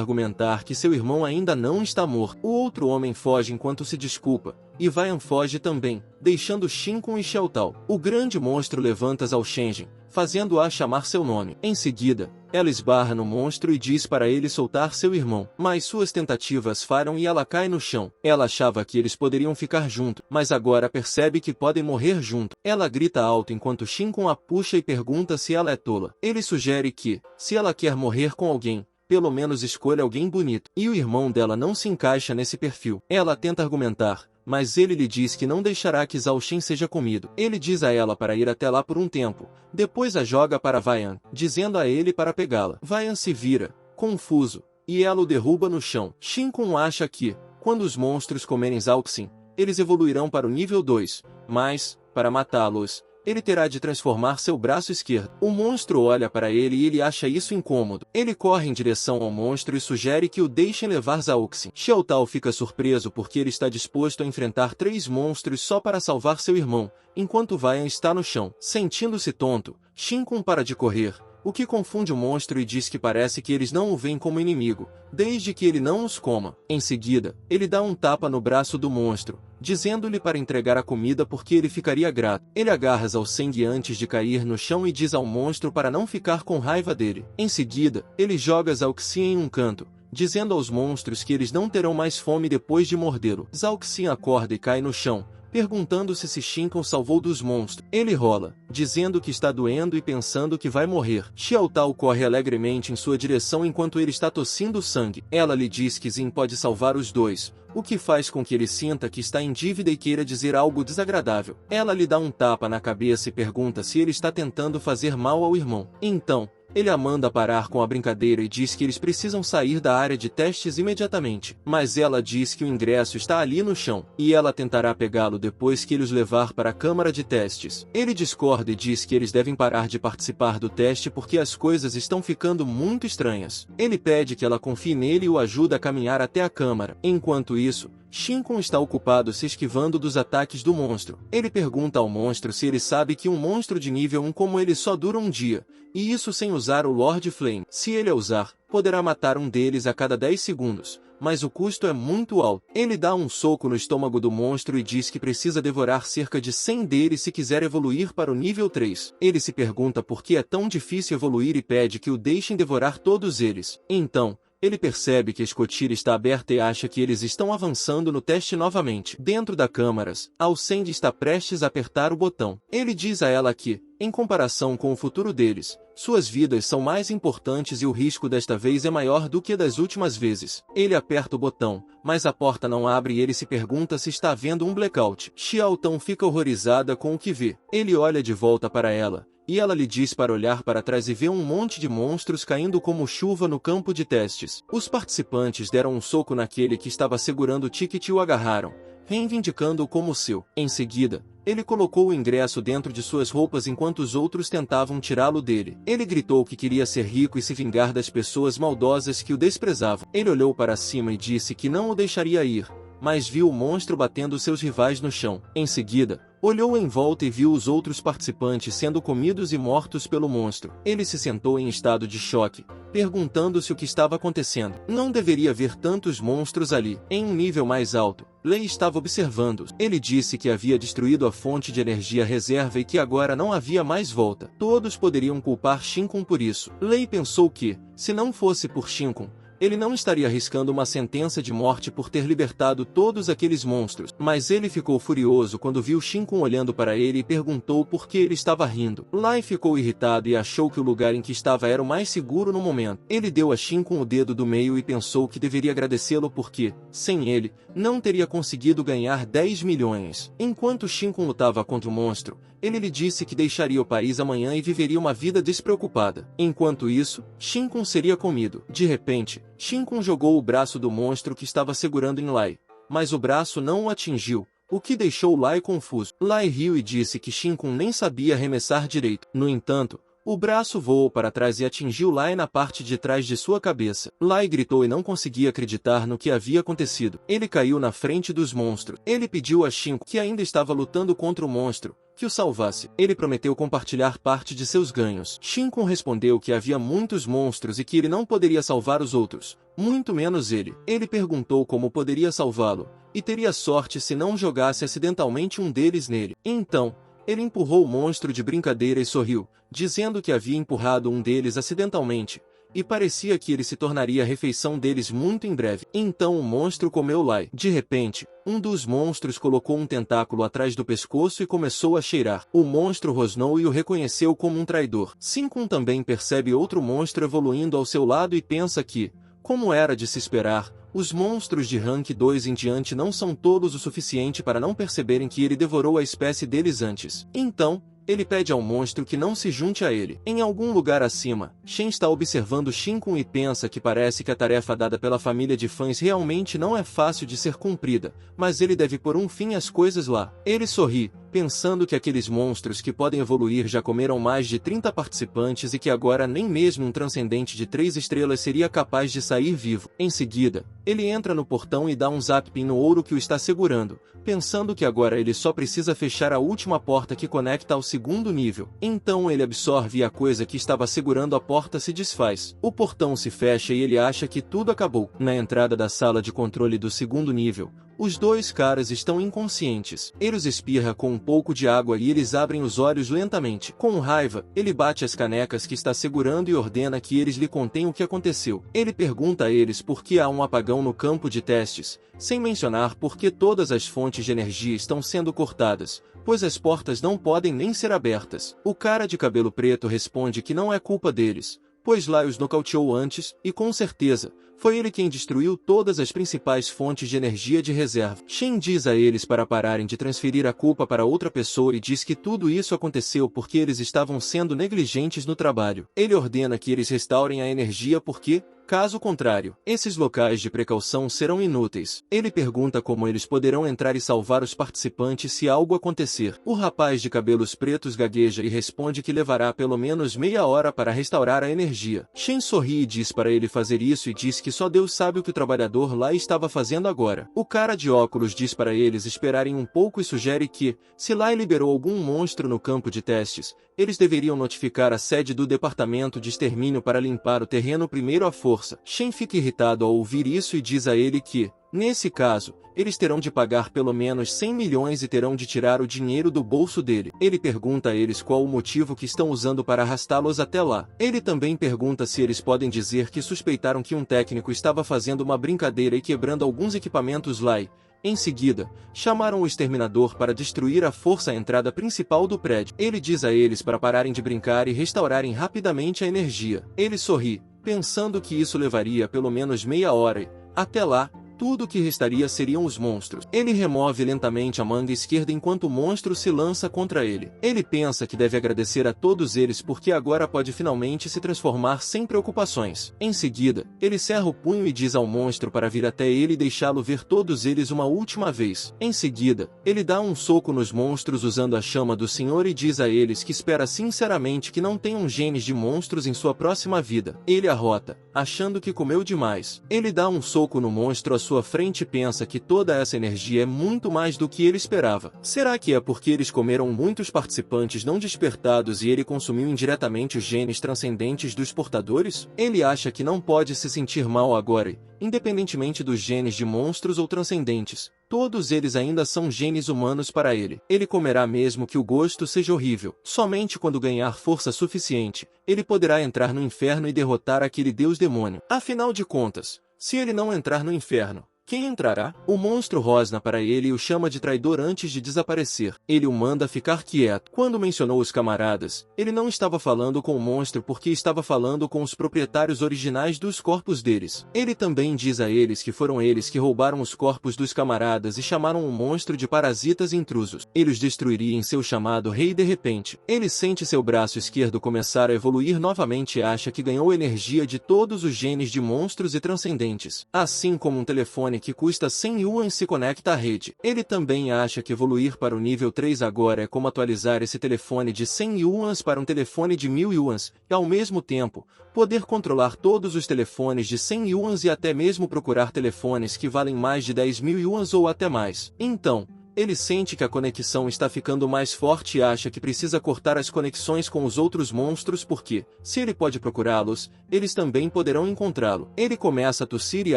[SPEAKER 1] argumentar que seu irmão ainda não está morto. O outro homem foge enquanto se desculpa, e Vaian foge também, deixando Shinkun e Xiao Tao. O grande monstro levanta Zhao Shenzhen, fazendo-a chamar seu nome. Em seguida, ela esbarra no monstro e diz para ele soltar seu irmão. Mas suas tentativas falham e ela cai no chão. Ela achava que eles poderiam ficar juntos, mas agora percebe que podem morrer juntos. Ela grita alto enquanto Shinkun a puxa e pergunta se ela é tola. Ele sugere que, se ela quer morrer com alguém, pelo menos escolha alguém bonito. E o irmão dela não se encaixa nesse perfil. Ela tenta argumentar, mas ele lhe diz que não deixará que Zhao Shen seja comido. Ele diz a ela para ir até lá por um tempo, depois a joga para Vaian, dizendo a ele para pegá-la. Vaian se vira, confuso, e ela o derruba no chão. Shinkun acha que, quando os monstros comerem Zhao Xin, eles evoluirão para o nível 2, mas, para matá-los, ele terá de transformar seu braço esquerdo. O monstro olha para ele e ele acha isso incômodo. Ele corre em direção ao monstro e sugere que o deixem levar Zhao Xin. Xiao Tao fica surpreso porque ele está disposto a enfrentar 3 monstros só para salvar seu irmão, enquanto Vaian está no chão. Sentindo-se tonto, Shinkun para de correr, o que confunde o monstro e diz que parece que eles não o veem como inimigo, desde que ele não os coma. Em seguida, ele dá um tapa no braço do monstro, dizendo-lhe para entregar a comida porque ele ficaria grato. Ele agarra Zhao Seng antes de cair no chão e diz ao monstro para não ficar com raiva dele. Em seguida, ele joga Zhao Xin em um canto, dizendo aos monstros que eles não terão mais fome depois de mordê-lo. Zhao Xin acorda e cai no chão, perguntando-se se Shinkun salvou dos monstros. Ele rola, dizendo que está doendo e pensando que vai morrer. Xiao Tao corre alegremente em sua direção enquanto ele está tossindo sangue. Ela lhe diz que Xin pode salvar os dois, o que faz com que ele sinta que está em dívida e queira dizer algo desagradável. Ela lhe dá um tapa na cabeça e pergunta se ele está tentando fazer mal ao irmão. Então, ele a manda parar com a brincadeira e diz que eles precisam sair da área de testes imediatamente. Mas ela diz que o ingresso está ali no chão, e ela tentará pegá-lo depois que ele os levar para a câmara de testes. Ele discorda e diz que eles devem parar de participar do teste porque as coisas estão ficando muito estranhas. Ele pede que ela confie nele e o ajude a caminhar até a câmara. Enquanto isso, Shinkun está ocupado se esquivando dos ataques do monstro. Ele pergunta ao monstro se ele sabe que um monstro de nível 1 como ele só dura um dia, e isso sem usar o Lord Flame. Se ele a usar, poderá matar um deles a cada 10 segundos, mas o custo é muito alto. Ele dá um soco no estômago do monstro e diz que precisa devorar cerca de 100 deles se quiser evoluir para o nível 3. Ele se pergunta por que é tão difícil evoluir e pede que o deixem devorar todos eles. Então, ele percebe que a escotilha está aberta e acha que eles estão avançando no teste novamente. Dentro da câmaras, Alcende está prestes a apertar o botão. Ele diz a ela que, em comparação com o futuro deles, suas vidas são mais importantes e o risco desta vez é maior do que das últimas vezes. Ele aperta o botão, mas a porta não abre e ele se pergunta se está havendo um blackout. Xiaotão fica horrorizada com o que vê. Ele olha de volta para ela, e ela lhe diz para olhar para trás e vê um monte de monstros caindo como chuva no campo de testes. Os participantes deram um soco naquele que estava segurando o ticket e o agarraram, reivindicando-o como seu. Em seguida, ele colocou o ingresso dentro de suas roupas enquanto os outros tentavam tirá-lo dele. Ele gritou que queria ser rico e se vingar das pessoas maldosas que o desprezavam. Ele olhou para cima e disse que não o deixaria ir, mas viu o monstro batendo seus rivais no chão. Em seguida, olhou em volta e viu os outros participantes sendo comidos e mortos pelo monstro. Ele se sentou em estado de choque, perguntando-se o que estava acontecendo. Não deveria haver tantos monstros ali. Em um nível mais alto, Lei estava observando-os. Ele disse que havia destruído a fonte de energia reserva e que agora não havia mais volta. Todos poderiam culpar Shinkun por isso. Lei pensou que, se não fosse por Shinkun, ele não estaria arriscando uma sentença de morte por ter libertado todos aqueles monstros. Mas ele ficou furioso quando viu Shinkun olhando para ele e perguntou por que ele estava rindo. Lai ficou irritado e achou que o lugar em que estava era o mais seguro no momento. Ele deu a Shinkun o dedo do meio e pensou que deveria agradecê-lo porque, sem ele, não teria conseguido ganhar 10 milhões. Enquanto Shinkun lutava contra o monstro, ele lhe disse que deixaria o país amanhã e viveria uma vida despreocupada. Enquanto isso, Shinkun seria comido. De repente, Shinkun jogou o braço do monstro que estava segurando em Lai, mas o braço não o atingiu, o que deixou Lai confuso. Lai riu e disse que Shinkun nem sabia arremessar direito. No entanto, o braço voou para trás e atingiu Lai na parte de trás de sua cabeça. Lai gritou e não conseguia acreditar no que havia acontecido. Ele caiu na frente dos monstros. Ele pediu a Shinkun, que ainda estava lutando contra o monstro, que o salvasse. Ele prometeu compartilhar parte de seus ganhos. Shinkun respondeu que havia muitos monstros e que ele não poderia salvar os outros, muito menos ele. Ele perguntou como poderia salvá-lo, e teria sorte se não jogasse acidentalmente um deles nele. Então, ele empurrou o monstro de brincadeira e sorriu, dizendo que havia empurrado um deles acidentalmente, e parecia que ele se tornaria a refeição deles muito em breve. Então o monstro comeu Lai. De repente, um dos monstros colocou um tentáculo atrás do pescoço e começou a cheirar. O monstro rosnou e o reconheceu como um traidor. Shinkun também percebe outro monstro evoluindo ao seu lado e pensa que, como era de se esperar, os monstros de rank 2 em diante não são tolos o suficiente para não perceberem que ele devorou a espécie deles antes. Então, ele pede ao monstro que não se junte a ele. Em algum lugar acima, Shen está observando Shinkun e pensa que parece que a tarefa dada pela família de fãs realmente não é fácil de ser cumprida, mas ele deve pôr um fim às coisas lá. Ele sorri, pensando que aqueles monstros que podem evoluir já comeram mais de 30 participantes e que agora nem mesmo um transcendente de 3 estrelas seria capaz de sair vivo. Em seguida, ele entra no portão e dá um zapping no ouro que o está segurando, pensando que agora ele só precisa fechar a última porta que conecta ao segundo nível. Então ele absorve e a coisa que estava segurando a porta se desfaz. O portão se fecha e ele acha que tudo acabou. Na entrada da sala de controle do segundo nível, os dois caras estão inconscientes. Ele os espirra com um pouco de água e eles abrem os olhos lentamente. Com raiva, ele bate as canecas que está segurando e ordena que eles lhe contem o que aconteceu. Ele pergunta a eles por que há um apagão no campo de testes, sem mencionar por que todas as fontes de energia estão sendo cortadas, pois as portas não podem nem ser abertas. O cara de cabelo preto responde que não é culpa deles, pois Lai os nocauteou antes, e com certeza, foi ele quem destruiu todas as principais fontes de energia de reserva. Shen diz a eles para pararem de transferir a culpa para outra pessoa e diz que tudo isso aconteceu porque eles estavam sendo negligentes no trabalho. Ele ordena que eles restaurem a energia porque, Caso contrário, esses locais de precaução serão inúteis. Ele pergunta como eles poderão entrar e salvar os participantes se algo acontecer. O rapaz de cabelos pretos gagueja e responde que levará pelo menos meia hora para restaurar a energia. Shen sorri e diz para ele fazer isso e diz que só Deus sabe o que o trabalhador lá estava fazendo agora. O cara de óculos diz para eles esperarem um pouco e sugere que, se Lai liberou algum monstro no campo de testes, eles deveriam notificar a sede do departamento de extermínio para limpar o terreno primeiro à força. Shen fica irritado ao ouvir isso e diz a ele que, nesse caso, eles terão de pagar pelo menos 100 milhões e terão de tirar o dinheiro do bolso dele. Ele pergunta a eles qual o motivo que estão usando para arrastá-los até lá. Ele também pergunta se eles podem dizer que suspeitaram que um técnico estava fazendo uma brincadeira e quebrando alguns equipamentos lá e, em seguida, chamaram o exterminador para destruir a força à entrada principal do prédio. Ele diz a eles para pararem de brincar e restaurarem rapidamente a energia. Ele sorri, pensando que isso levaria pelo menos meia hora e, até lá, tudo o que restaria seriam os monstros. Ele remove lentamente a manga esquerda enquanto o monstro se lança contra ele. Ele pensa que deve agradecer a todos eles porque agora pode finalmente se transformar sem preocupações. Em seguida, ele cerra o punho e diz ao monstro para vir até ele e deixá-lo ver todos eles uma última vez. Em seguida, ele dá um soco nos monstros usando a chama do Senhor e diz a eles que espera sinceramente que não tenham genes de monstros em sua próxima vida. Ele arrota, achando que comeu demais. Ele dá um soco no monstro à sua frente e pensa que toda essa energia é muito mais do que ele esperava. Será que é porque eles comeram muitos participantes não despertados e ele consumiu indiretamente os genes transcendentes dos portadores? Ele acha que não pode se sentir mal agora e, independentemente dos genes de monstros ou transcendentes, todos eles ainda são genes humanos para ele. Ele comerá mesmo que o gosto seja horrível. Somente quando ganhar força suficiente, ele poderá entrar no inferno e derrotar aquele deus demônio. Afinal de contas, se ele não entrar no inferno, quem entrará? O monstro rosna para ele e o chama de traidor antes de desaparecer. Ele o manda ficar quieto. Quando mencionou os camaradas, ele não estava falando com o monstro porque estava falando com os proprietários originais dos corpos deles. Ele também diz a eles que foram eles que roubaram os corpos dos camaradas e chamaram o monstro de parasitas intrusos. Ele os destruiria em seu chamado rei e de repente, ele sente seu braço esquerdo começar a evoluir novamente e acha que ganhou energia de todos os genes de monstros e transcendentes. Assim como um telefone que custa 100 yuans se conecta à rede. Ele também acha que evoluir para o nível 3 agora é como atualizar esse telefone de 100 yuans para um telefone de 1000 yuans, e ao mesmo tempo, poder controlar todos os telefones de 100 yuans e até mesmo procurar telefones que valem mais de 10.000 yuans ou até mais. Então, ele sente que a conexão está ficando mais forte e acha que precisa cortar as conexões com os outros monstros porque, se ele pode procurá-los, eles também poderão encontrá-lo. Ele começa a tossir e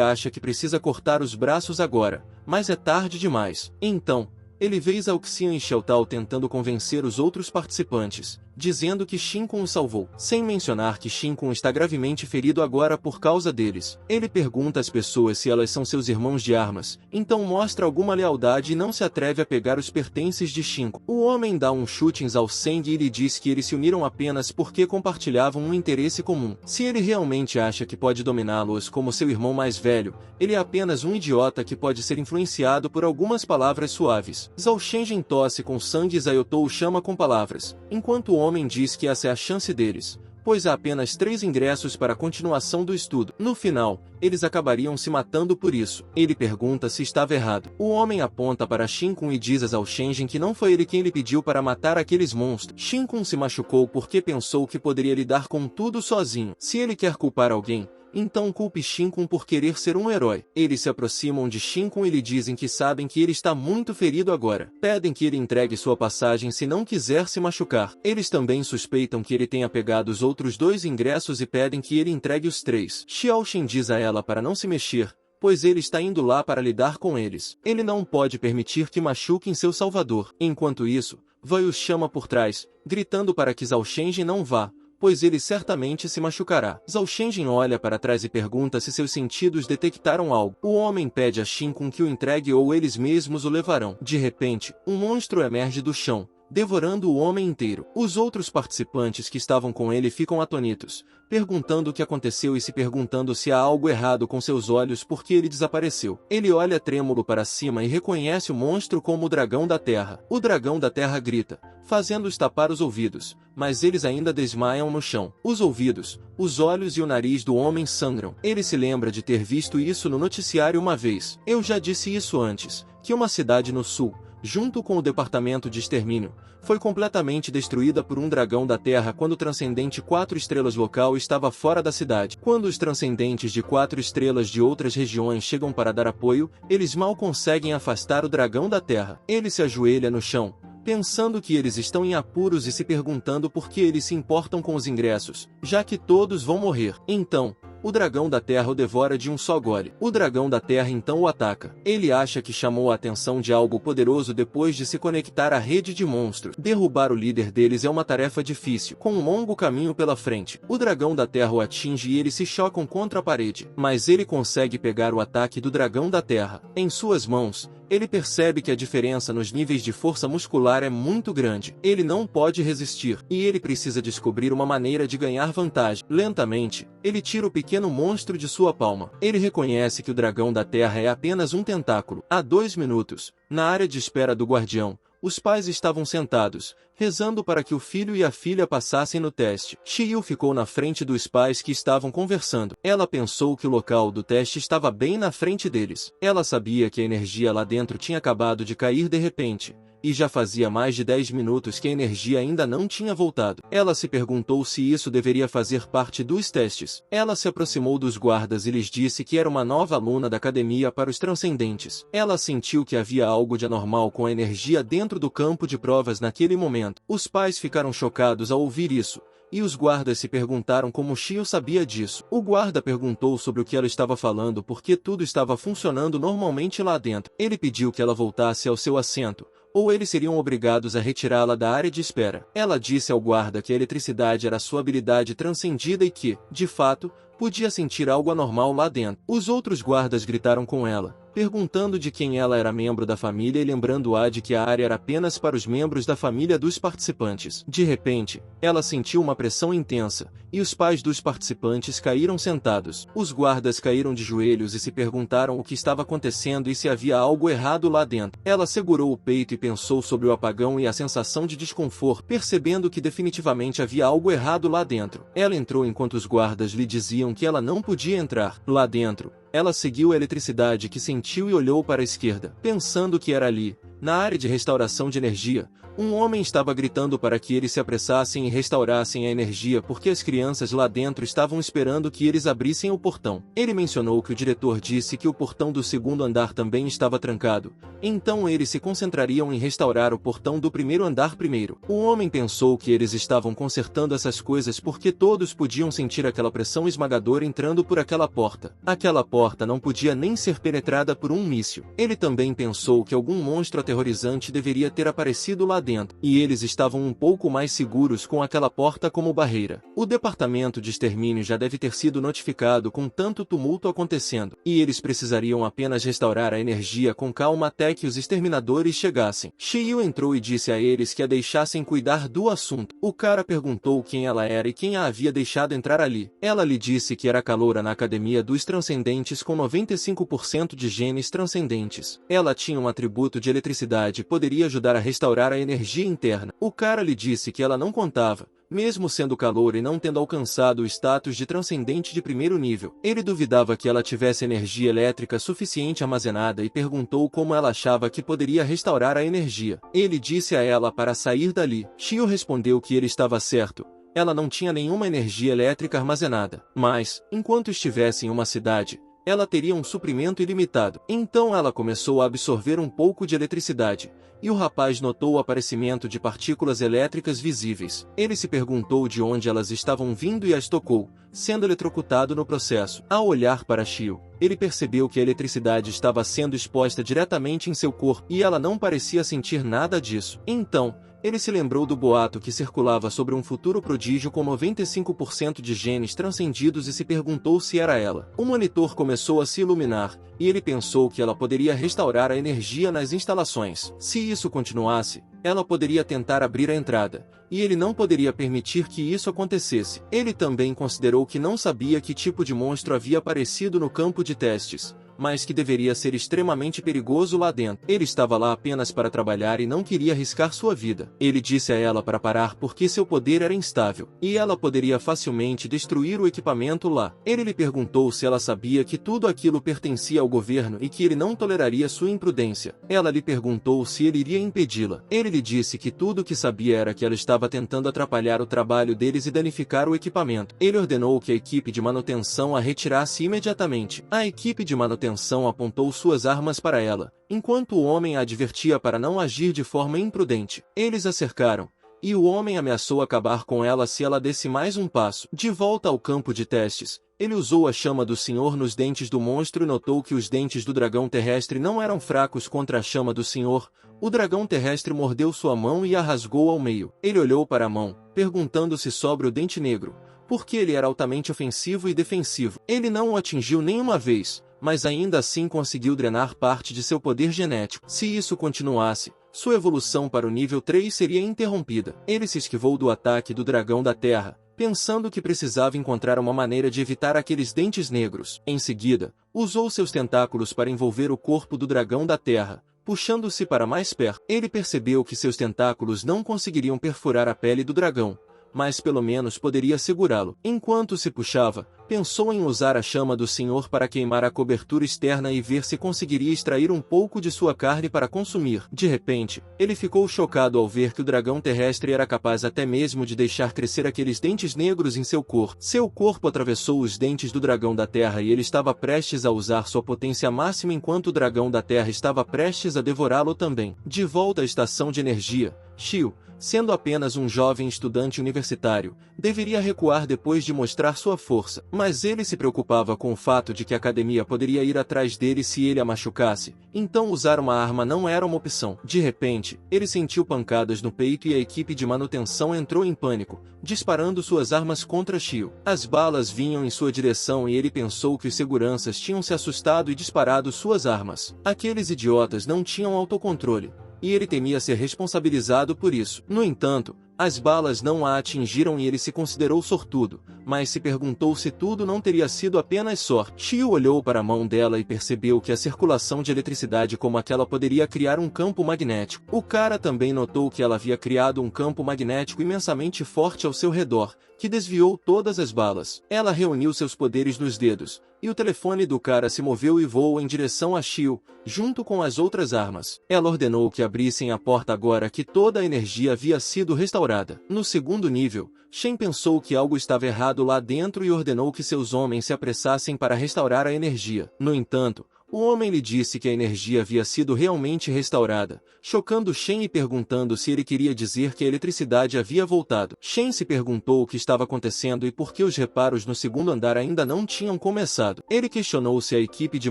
[SPEAKER 1] acha que precisa cortar os braços agora, mas é tarde demais. Então, ele vê Zhao Xian e Xiao Tao tentando convencer os outros participantes, dizendo que Xin Kun o salvou, sem mencionar que Xin Kun está gravemente ferido agora por causa deles. Ele pergunta às pessoas se elas são seus irmãos de armas, então mostra alguma lealdade e não se atreve a pegar os pertences de Xin Kun. O homem dá um chute em Zhao Seng e lhe diz que eles se uniram apenas porque compartilhavam um interesse comum. Se ele realmente acha que pode dominá-los como seu irmão mais velho, ele é apenas um idiota que pode ser influenciado por algumas palavras suaves. Zhao Shenjin tosse com sangue e Zayou o chama com palavras, enquanto o homem diz que essa é a chance deles, pois há apenas 3 ingressos para a continuação do estudo. No final, eles acabariam se matando por isso. Ele pergunta se estava errado. O homem aponta para Xin Kun e diz a Zhao Shenjin que não foi ele quem lhe pediu para matar aqueles monstros. Xin Kun se machucou porque pensou que poderia lidar com tudo sozinho. Se ele quer culpar alguém, então culpe Xin Kun por querer ser um herói. Eles se aproximam de Xin Kun e lhe dizem que sabem que ele está muito ferido agora. Pedem que ele entregue sua passagem se não quiser se machucar. Eles também suspeitam que ele tenha pegado os outros 2 ingressos e pedem que ele entregue os 3. Xiao Shen diz a ela para não se mexer, pois ele está indo lá para lidar com eles. Ele não pode permitir que machuquem seu salvador. Enquanto isso, Wei os chama por trás, gritando para que Zhao Shenjin não vá, pois ele certamente se machucará. Zhao Shenjin olha para trás e pergunta se seus sentidos detectaram algo. O homem pede a Xin Kun que o entregue ou eles mesmos o levarão. De repente, um monstro emerge do chão, devorando o homem inteiro. Os outros participantes que estavam com ele ficam atônitos, perguntando o que aconteceu e se perguntando se há algo errado com seus olhos porque ele desapareceu. Ele olha trêmulo para cima e reconhece o monstro como o dragão da terra. O dragão da terra grita, fazendo-os tapar os ouvidos, mas eles ainda desmaiam no chão. Os ouvidos, os olhos e o nariz do homem sangram. Ele se lembra de ter visto isso no noticiário uma vez. Eu já disse isso antes, que uma cidade no sul, junto com o departamento de extermínio, foi completamente destruída por um dragão da terra quando o transcendente 4 estrelas local estava fora da cidade. Quando os transcendentes de 4 estrelas de outras regiões chegam para dar apoio, eles mal conseguem afastar o dragão da terra. Ele se ajoelha no chão, pensando que eles estão em apuros e se perguntando por que eles se importam com os ingressos, já que todos vão morrer. Então, o dragão da terra o devora de um só gole. O dragão da terra então o ataca. Ele acha que chamou a atenção de algo poderoso depois de se conectar à rede de monstros. Derrubar o líder deles é uma tarefa difícil, com um longo caminho pela frente. O dragão da terra o atinge e eles se chocam contra a parede, mas ele consegue pegar o ataque do dragão da terra. Em suas mãos, ele percebe que a diferença nos níveis de força muscular é muito grande. Ele não pode resistir, e ele precisa descobrir uma maneira de ganhar vantagem. Lentamente, ele tira o pequeno monstro de sua palma. Ele reconhece que o dragão da terra é apenas um tentáculo. Há 2 minutos, na área de espera do guardião, os pais estavam sentados, rezando para que o filho e a filha passassem no teste. Shiryu ficou na frente dos pais que estavam conversando. Ela pensou que o local do teste estava bem na frente deles. Ela sabia que a energia lá dentro tinha acabado de cair de repente, e já fazia mais de 10 minutos que a energia ainda não tinha voltado. Ela se perguntou se isso deveria fazer parte dos testes. Ela se aproximou dos guardas e lhes disse que era uma nova aluna da academia para os transcendentes. Ela sentiu que havia algo de anormal com a energia dentro do campo de provas naquele momento. Os pais ficaram chocados ao ouvir isso, e os guardas se perguntaram como Shio sabia disso. O guarda perguntou sobre o que ela estava falando porque tudo estava funcionando normalmente lá dentro. Ele pediu que ela voltasse ao seu assento, ou eles seriam obrigados a retirá-la da área de espera. Ela disse ao guarda que a eletricidade era sua habilidade transcendida e que, de fato, podia sentir algo anormal lá dentro. Os outros guardas gritaram com ela, perguntando de quem ela era membro da família e lembrando-a de que a área era apenas para os membros da família dos participantes. De repente, ela sentiu uma pressão intensa, e os pais dos participantes caíram sentados. Os guardas caíram de joelhos e se perguntaram o que estava acontecendo e se havia algo errado lá dentro. Ela segurou o peito e pensou sobre o apagão e a sensação de desconforto, percebendo que definitivamente havia algo errado lá dentro. Ela entrou enquanto os guardas lhe diziam que ela não podia entrar. Lá dentro, ela seguiu a eletricidade que sentiu e olhou para a esquerda, pensando que era ali, na área de restauração de energia. Um homem estava gritando para que eles se apressassem e restaurassem a energia porque as crianças lá dentro estavam esperando que eles abrissem o portão. Ele mencionou que o diretor disse que o portão do 2º andar também estava trancado, então eles se concentrariam em restaurar o portão do 1º andar primeiro. O homem pensou que eles estavam consertando essas coisas porque todos podiam sentir aquela pressão esmagadora entrando por aquela porta. Aquela porta não podia nem ser penetrada por um míssil. Ele também pensou que algum monstro aterrorizante deveria ter aparecido lá dentro, e eles estavam um pouco mais seguros com aquela porta como barreira. O departamento de extermínio já deve ter sido notificado com tanto tumulto acontecendo, e eles precisariam apenas restaurar a energia com calma até que os exterminadores chegassem. Shiryu entrou e disse a eles que a deixassem cuidar do assunto. O cara perguntou quem ela era e quem a havia deixado entrar ali. Ela lhe disse que era caloura na academia dos transcendentes com 95% de genes transcendentes. Ela tinha um atributo de eletricidade e poderia ajudar a restaurar a energia interna. O cara lhe disse que ela não contava, mesmo sendo caloura e não tendo alcançado o status de transcendente de 1º nível. Ele duvidava que ela tivesse energia elétrica suficiente armazenada e perguntou como ela achava que poderia restaurar a energia. Ele disse a ela para sair dali. Shio respondeu que ele estava certo. Ela não tinha nenhuma energia elétrica armazenada, mas, enquanto estivesse em uma cidade, ela teria um suprimento ilimitado. Então ela começou a absorver um pouco de eletricidade, e o rapaz notou o aparecimento de partículas elétricas visíveis. Ele se perguntou de onde elas estavam vindo e as tocou, sendo eletrocutado no processo. Ao olhar para Shio, ele percebeu que a eletricidade estava sendo exposta diretamente em seu corpo, e ela não parecia sentir nada disso. Então, Ele se lembrou do boato que circulava sobre um futuro prodígio com 95% de genes transcendidos e se perguntou se era ela. O monitor começou a se iluminar, e ele pensou que ela poderia restaurar a energia nas instalações. Se isso continuasse, ela poderia tentar abrir a entrada, e ele não poderia permitir que isso acontecesse. Ele também considerou que não sabia que tipo de monstro havia aparecido no campo de testes, mas que deveria ser extremamente perigoso lá dentro. Ele estava lá apenas para trabalhar e não queria arriscar sua vida. Ele disse a ela para parar porque seu poder era instável, e ela poderia facilmente destruir o equipamento lá. Ele lhe perguntou se ela sabia que tudo aquilo pertencia ao governo e que ele não toleraria sua imprudência. Ela lhe perguntou se ele iria impedi-la. Ele lhe disse que tudo o que sabia era que ela estava tentando atrapalhar o trabalho deles e danificar o equipamento. Ele ordenou que a equipe de manutenção a retirasse imediatamente. A equipe de manutenção apontou suas armas para ela, enquanto o homem a advertia para não agir de forma imprudente. Eles a cercaram, e o homem ameaçou acabar com ela se ela desse mais um passo. De volta ao campo de testes, ele usou a chama do Senhor nos dentes do monstro e notou que os dentes do dragão terrestre não eram fracos contra a chama do Senhor. O dragão terrestre mordeu sua mão e a rasgou ao meio. Ele olhou para a mão, perguntando-se sobre o dente negro, porque ele era altamente ofensivo e defensivo. Ele não o atingiu nenhuma vez, mas ainda assim conseguiu drenar parte de seu poder genético. Se isso continuasse, sua evolução para o nível 3 seria interrompida. Ele se esquivou do ataque do dragão da terra, pensando que precisava encontrar uma maneira de evitar aqueles dentes negros. Em seguida, usou seus tentáculos para envolver o corpo do dragão da terra, puxando-se para mais perto. Ele percebeu que seus tentáculos não conseguiriam perfurar a pele do dragão, mas pelo menos poderia segurá-lo. Enquanto se puxava, pensou em usar a chama do Senhor para queimar a cobertura externa e ver se conseguiria extrair um pouco de sua carne para consumir. De repente, ele ficou chocado ao ver que o dragão terrestre era capaz até mesmo de deixar crescer aqueles dentes negros em seu corpo. Seu corpo atravessou os dentes do dragão da terra e ele estava prestes a usar sua potência máxima enquanto o dragão da terra estava prestes a devorá-lo também. De volta à estação de energia, Shio, sendo apenas um jovem estudante universitário, deveria recuar depois de mostrar sua força, mas ele se preocupava com o fato de que a academia poderia ir atrás dele se ele a machucasse, então usar uma arma não era uma opção. De repente, ele sentiu pancadas no peito e a equipe de manutenção entrou em pânico, disparando suas armas contra Shio. As balas vinham em sua direção e ele pensou que os seguranças tinham se assustado e disparado suas armas. Aqueles idiotas não tinham autocontrole, e ele temia ser responsabilizado por isso. No entanto, as balas não a atingiram e ele se considerou sortudo, mas se perguntou se tudo não teria sido apenas sorte. Shio olhou para a mão dela e percebeu que a circulação de eletricidade como aquela poderia criar um campo magnético. O cara também notou que ela havia criado um campo magnético imensamente forte ao seu redor, que desviou todas as balas. Ela reuniu seus poderes nos dedos, e o telefone do cara se moveu e voou em direção a Shio, junto com as outras armas. Ela ordenou que abrissem a porta agora que toda a energia havia sido restaurada. No segundo nível, Shen pensou que algo estava errado lá dentro e ordenou que seus homens se apressassem para restaurar a energia. No entanto, o homem lhe disse que a energia havia sido realmente restaurada, chocando Shen e perguntando se ele queria dizer que a eletricidade havia voltado. Shen se perguntou o que estava acontecendo e por que os reparos no segundo andar ainda não tinham começado. Ele questionou se a equipe de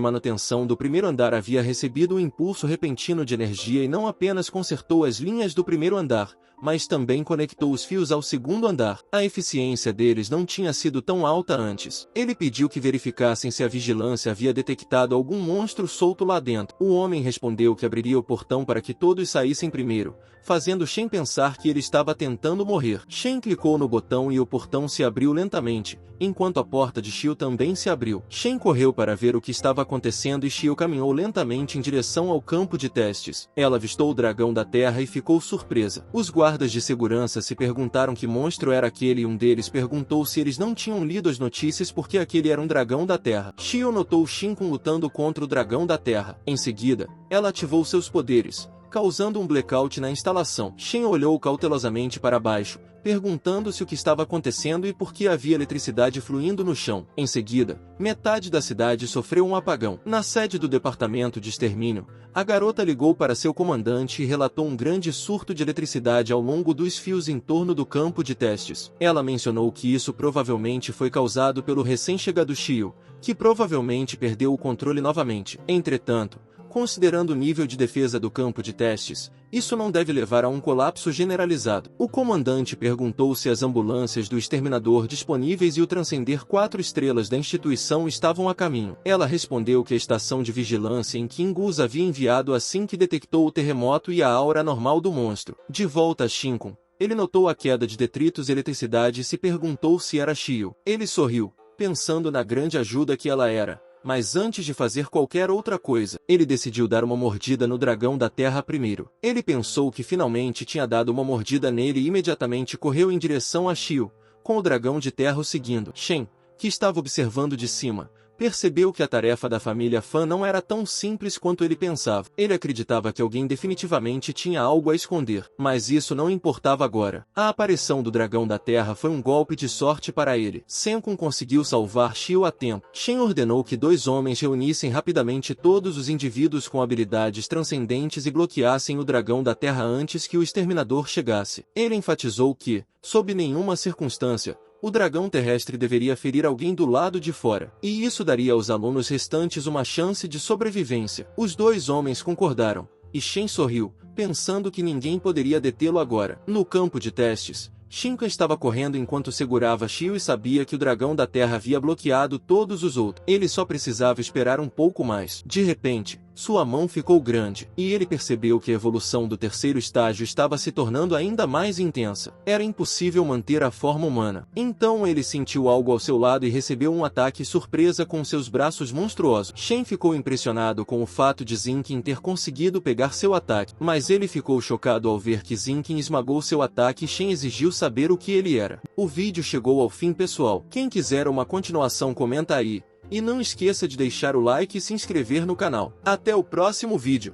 [SPEAKER 1] manutenção do primeiro andar havia recebido um impulso repentino de energia e não apenas consertou as linhas do primeiro andar, mas também conectou os fios ao segundo andar. A eficiência deles não tinha sido tão alta antes. Ele pediu que verificassem se a vigilância havia detectado algum monstro solto lá dentro. O homem respondeu que abriria o portão para que todos saíssem primeiro, fazendo Shen pensar que ele estava tentando morrer. Shen clicou no botão e o portão se abriu lentamente, enquanto a porta de Shio também se abriu. Shen correu para ver o que estava acontecendo e Shio caminhou lentamente em direção ao campo de testes. Ela avistou o dragão da terra e ficou surpresa. Os guardas de segurança se perguntaram que monstro era aquele e um deles perguntou se eles não tinham lido as notícias porque aquele era um dragão da terra. Shio notou Shinkun lutando contra o dragão da terra. Em seguida, ela ativou seus poderes, causando um blackout na instalação. Shen olhou cautelosamente para baixo, perguntando-se o que estava acontecendo e por que havia eletricidade fluindo no chão. Em seguida, metade da cidade sofreu um apagão. Na sede do departamento de extermínio, a garota ligou para seu comandante e relatou um grande surto de eletricidade ao longo dos fios em torno do campo de testes. Ela mencionou que isso provavelmente foi causado pelo recém-chegado Shio, que provavelmente perdeu o controle novamente. Entretanto, Considerando o nível de defesa do campo de testes, isso não deve levar a um colapso generalizado. O comandante perguntou se as ambulâncias do exterminador disponíveis e o Transcender 4 estrelas da instituição estavam a caminho. Ela respondeu que a estação de vigilância em King os havia enviado assim que detectou o terremoto e a aura anormal do monstro. De volta a Shinkun, ele notou a queda de detritos e eletricidade e se perguntou se era Shio. Ele sorriu, pensando na grande ajuda que ela era. Mas antes de fazer qualquer outra coisa, ele decidiu dar uma mordida no dragão da terra primeiro. Ele pensou que finalmente tinha dado uma mordida nele e imediatamente correu em direção a Shio, com o dragão de terra o seguindo. Shen, que estava observando de cima, percebeu que a tarefa da família Fan não era tão simples quanto ele pensava. Ele acreditava que alguém definitivamente tinha algo a esconder, mas isso não importava agora. A aparição do dragão da terra foi um golpe de sorte para ele. Senkun conseguiu salvar Shio a tempo. Shen ordenou que 2 homens reunissem rapidamente todos os indivíduos com habilidades transcendentes e bloqueassem o dragão da terra antes que o exterminador chegasse. Ele enfatizou que, sob nenhuma circunstância, o dragão terrestre deveria ferir alguém do lado de fora, e isso daria aos alunos restantes uma chance de sobrevivência. Os 2 homens concordaram, e Shen sorriu, pensando que ninguém poderia detê-lo agora. No campo de testes, Shinka estava correndo enquanto segurava Shio e sabia que o dragão da terra havia bloqueado todos os outros. Ele só precisava esperar um pouco mais. De repente, sua mão ficou grande, e ele percebeu que a evolução do 3º estágio estava se tornando ainda mais intensa. Era impossível manter a forma humana. Então ele sentiu algo ao seu lado e recebeu um ataque surpresa com seus braços monstruosos. Shen ficou impressionado com o fato de Zinkin ter conseguido pegar seu ataque, mas ele ficou chocado ao ver que Zinkin esmagou seu ataque e Shen exigiu saber o que ele era. O vídeo chegou ao fim, pessoal. Quem quiser uma continuação comenta aí. E não esqueça de deixar o like e se inscrever no canal. Até o próximo vídeo.